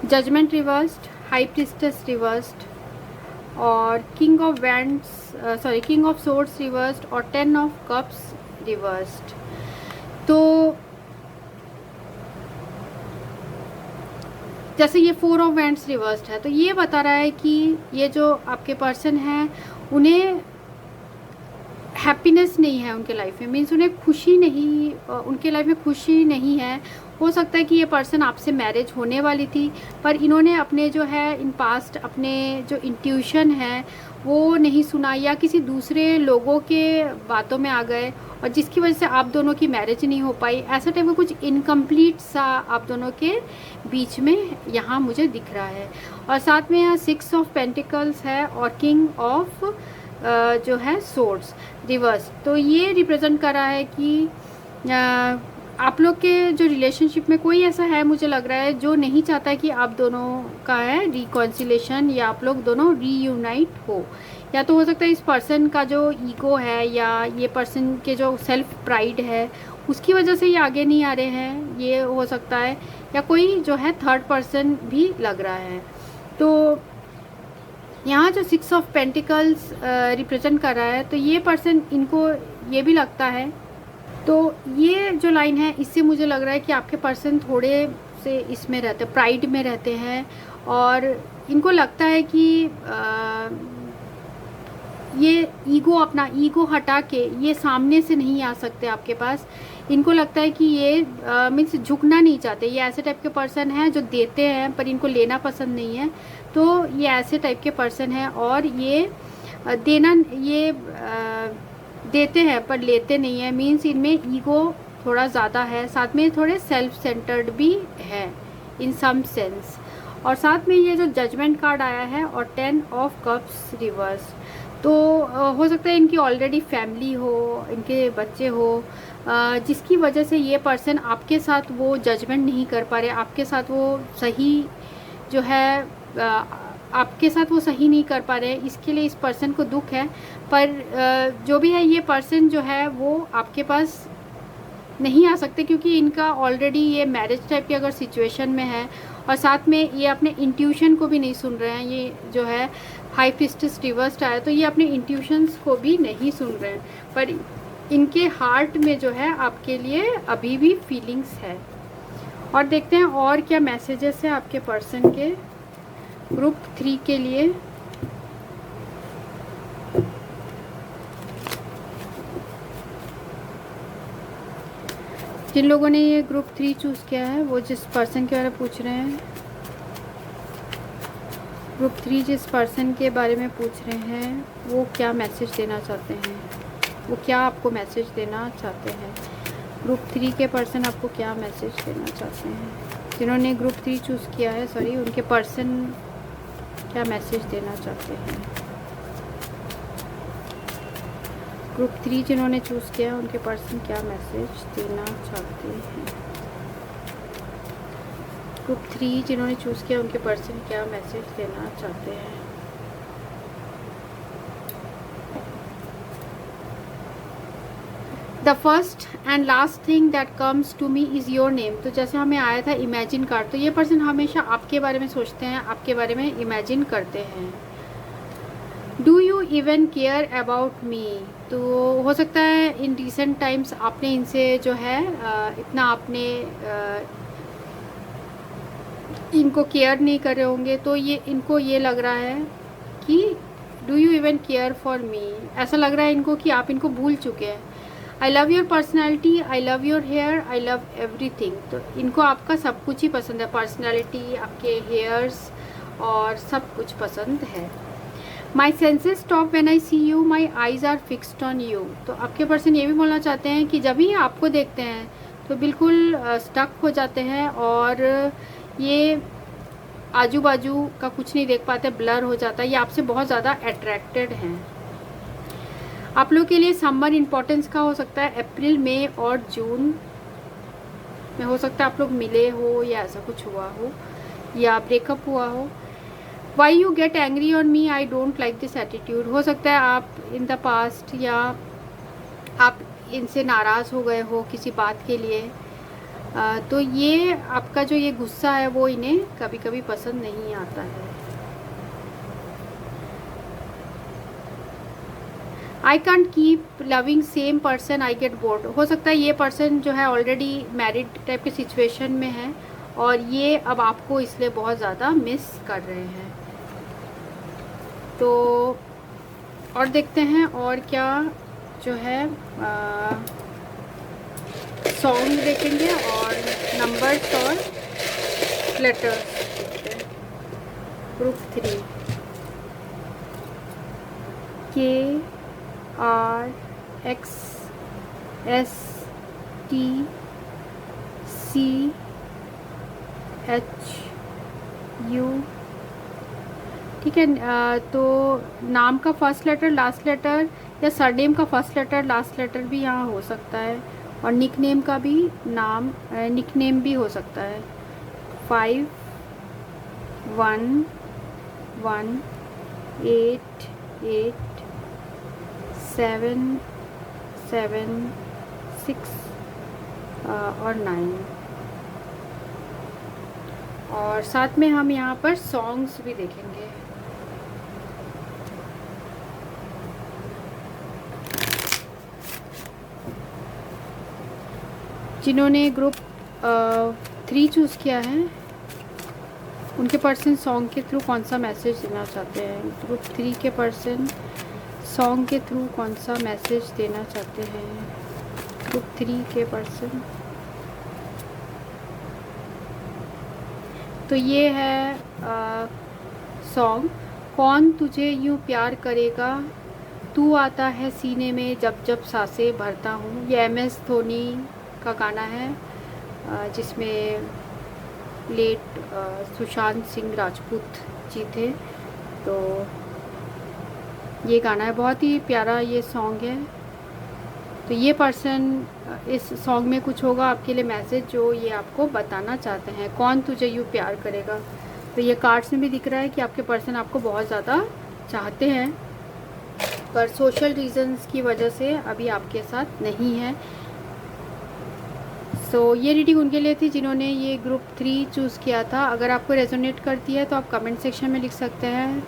judgement reversed, high priestess reversed, और king of wands king of swords reversed, और 10 ऑफ कप्स रिवर्स्ड। तो जैसे ये 4 ऑफ वैंड्स रिवर्स्ड है, तो ये बता रहा है कि ये जो आपके पर्सन हैं उन्हें हैप्पीनेस नहीं है उनके लाइफ में, मीन्स उन्हें खुशी नहीं, उनके लाइफ में खुशी नहीं है। हो सकता है कि ये पर्सन आपसे मैरिज होने वाली थी, पर इन्होंने अपने जो है इन पास्ट अपने जो इंट्यूशन है वो नहीं सुना, या किसी दूसरे लोगों के बातों में आ गए, और जिसकी वजह से आप दोनों की मैरिज नहीं हो पाई। ऐसा टाइप का कुछ इनकम्प्लीट सा आप दोनों के बीच में यहाँ मुझे दिख रहा है। और साथ में यहाँ 6 ऑफ पेंटिकल्स है और किंग ऑफ जो है सोर्ड्स रिवर्स। तो ये रिप्रेजेंट कर रहा है कि आप लोग के जो रिलेशनशिप में कोई ऐसा है, मुझे लग रहा है, जो नहीं चाहता कि आप दोनों का है रिकॉन्सिलेशन या आप लोग दोनों रीयूनाइट हो। या तो हो सकता है इस पर्सन का जो ईगो है या ये पर्सन के जो सेल्फ प्राइड है उसकी वजह से ये आगे नहीं आ रहे हैं, ये हो सकता है। या कोई जो है थर्ड पर्सन भी लग रहा है। तो यहाँ जो 6 ऑफ पेंटिकल्स रिप्रेजेंट कर रहा है, तो ये पर्सन, इनको ये भी लगता है। तो ये जो लाइन है इससे मुझे लग रहा है कि आपके पर्सन थोड़े से इसमें रहते, प्राइड में रहते हैं, और इनको लगता है कि ये ईगो, अपना ईगो हटा के ये सामने से नहीं आ सकते आपके पास। इनको लगता है कि ये मीन्स झुकना नहीं चाहते। ये ऐसे टाइप के पर्सन हैं जो देते हैं पर इनको लेना पसंद नहीं है। तो ये ऐसे टाइप के पर्सन हैं, और ये देते हैं पर लेते नहीं है, मीन्स इनमें ईगो थोड़ा ज़्यादा है। साथ में थोड़े सेल्फ सेंटर्ड भी है इन सम सेंस। और साथ में ये जो जजमेंट कार्ड आया है और 10 ऑफ कप्स रिवर्स, तो हो सकता है इनकी ऑलरेडी फैमिली हो, इनके बच्चे हो, जिसकी वजह से ये पर्सन आपके साथ वो जजमेंट नहीं कर पा रहे, आपके साथ वो सही जो है आपके साथ वो सही नहीं कर पा रहे। इसके लिए इस पर्सन को दुख है, पर जो भी है ये पर्सन जो है वो आपके पास नहीं आ सकते, क्योंकि इनका ऑलरेडी ये मैरिज टाइप की अगर सिचुएशन में है, और साथ में ये अपने इंट्यूशन को भी नहीं सुन रहे हैं। ये जो है हाई प्रीस्टेस रिवर्स्ड आया, तो ये अपने इंट्यूशंस को भी नहीं सुन रहे हैं, पर इनके हार्ट में जो है आपके लिए अभी भी फीलिंग्स है। और देखते हैं और क्या मैसेजेस है आपके पर्सन के ग्रुप 3 के लिए। जिन लोगों ने ये ग्रुप 3 चूज़ किया है, वो जिस पर्सन के बारे में पूछ रहे हैं, ग्रुप 3 जिस पर्सन के बारे में पूछ रहे हैं, वो क्या मैसेज देना चाहते हैं, वो क्या आपको मैसेज देना चाहते हैं। ग्रुप 3 के पर्सन आपको क्या मैसेज देना चाहते हैं, जिन्होंने ग्रुप 3 चूज़ किया है, सॉरी, उनके पर्सन क्या मैसेज देना चाहते हैं। ग्रुप 3 जिन्होंने चूज़ किया है उनके पर्सन क्या मैसेज देना चाहते हैं? ग्रुप 3 जिन्होंने चूज़ किया उनके पर्सन क्या मैसेज देना चाहते हैं? The first and last thing that comes to me is your name. तो जैसे हमें आया था इमेजिन कार्ड, तो ये पर्सन हमेशा आपके बारे में सोचते हैं, आपके बारे में इमेजिन करते हैं। Do you even care about me? तो हो सकता है इन रिसेंट टाइम्स आपने इनसे जो है इतना आपने इनको केयर नहीं कर रहे होंगे, तो ये इनको ये लग रहा है कि do you even care for me, ऐसा लग रहा है इनको कि आप इनको भूल चुके हैं। I love your personality, I love your hair, I love everything. तो इनको आपका सब कुछ ही पसंद है, पर्सनैलिटी, आपके हेयर्स और सब कुछ पसंद है। My senses stop when I see you, my eyes are fixed on you. तो आपके पर्सन ये भी बोलना चाहते हैं कि जब ही आपको देखते हैं तो बिल्कुल स्टक हो जाते हैं और ये आजू बाजू का कुछ नहीं देख पाते, ब्लर हो जाता है। ये आपसे बहुत ज़्यादा अट्रैक्टेड हैं। आप लोग के लिए समर इम्पोर्टेंस का हो सकता है अप्रैल, मई और जून में हो सकता है आप लोग मिले हो या ऐसा कुछ हुआ हो या ब्रेकअप हुआ हो। Why you get angry on me, I don't like this attitude. हो सकता है आप इन द पास्ट या आप इनसे नाराज़ हो गए हो किसी बात के लिए, तो ये आपका जो ये गुस्सा है वो इन्हें कभी कभी पसंद नहीं आता है। I can't keep loving same person, I get bored. हो सकता है ये पर्सन जो है ऑलरेडी मैरिड टाइप के सिचुएशन में है और ये अब आपको इसलिए बहुत ज़्यादा मिस कर रहे हैं। तो और देखते हैं और क्या जो है सॉन्ग देखेंगे और नंबर्स और लेटर्स देखते हैं। ग्रुप 3 KRXSTCHU, ठीक है। तो नाम का फर्स्ट लेटर लास्ट लेटर या सरनेम का फर्स्ट लेटर लास्ट लेटर भी यहाँ हो सकता है और निकनेम का भी नाम निकनेम भी हो सकता है। 5 1 1 8 8 7 7 6 और 9 और साथ में हम यहाँ पर सॉन्ग्स भी देखेंगे। जिन्होंने ग्रुप 3 चूज़ किया है उनके पर्सन सॉन्ग के थ्रू कौन सा मैसेज देना चाहते हैं? ग्रुप 3 के पर्सन सॉन्ग के थ्रू कौन सा मैसेज देना चाहते हैं? ग्रुप 3 के पर्सन, तो ये है सॉन्ग। कौन तुझे यूँ प्यार करेगा, तू आता है सीने में जब जब सांसें भरता हूँ। ये MS धोनी का गाना है जिसमें लेट सुशांत सिंह राजपूत जी थे। तो ये गाना है, बहुत ही प्यारा ये सॉन्ग है। तो ये पर्सन इस सॉन्ग में कुछ होगा आपके लिए मैसेज जो ये आपको बताना चाहते हैं। कौन तुझे यूँ प्यार करेगा, तो ये कार्ड्स में भी दिख रहा है कि आपके पर्सन आपको बहुत ज़्यादा चाहते हैं पर सोशल रीजंस की वजह से अभी आपके साथ नहीं है। ये रीडिंग उनके लिए थी जिन्होंने ये ग्रुप 3 चूज़ किया था। अगर आपको रेजोनेट करती है तो आप कमेंट सेक्शन में लिख सकते हैं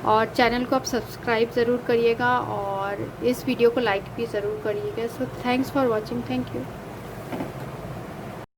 और चैनल को आप सब्सक्राइब ज़रूर करिएगा और इस वीडियो को लाइक भी ज़रूर करिएगा। सो thanks for watching, thank you.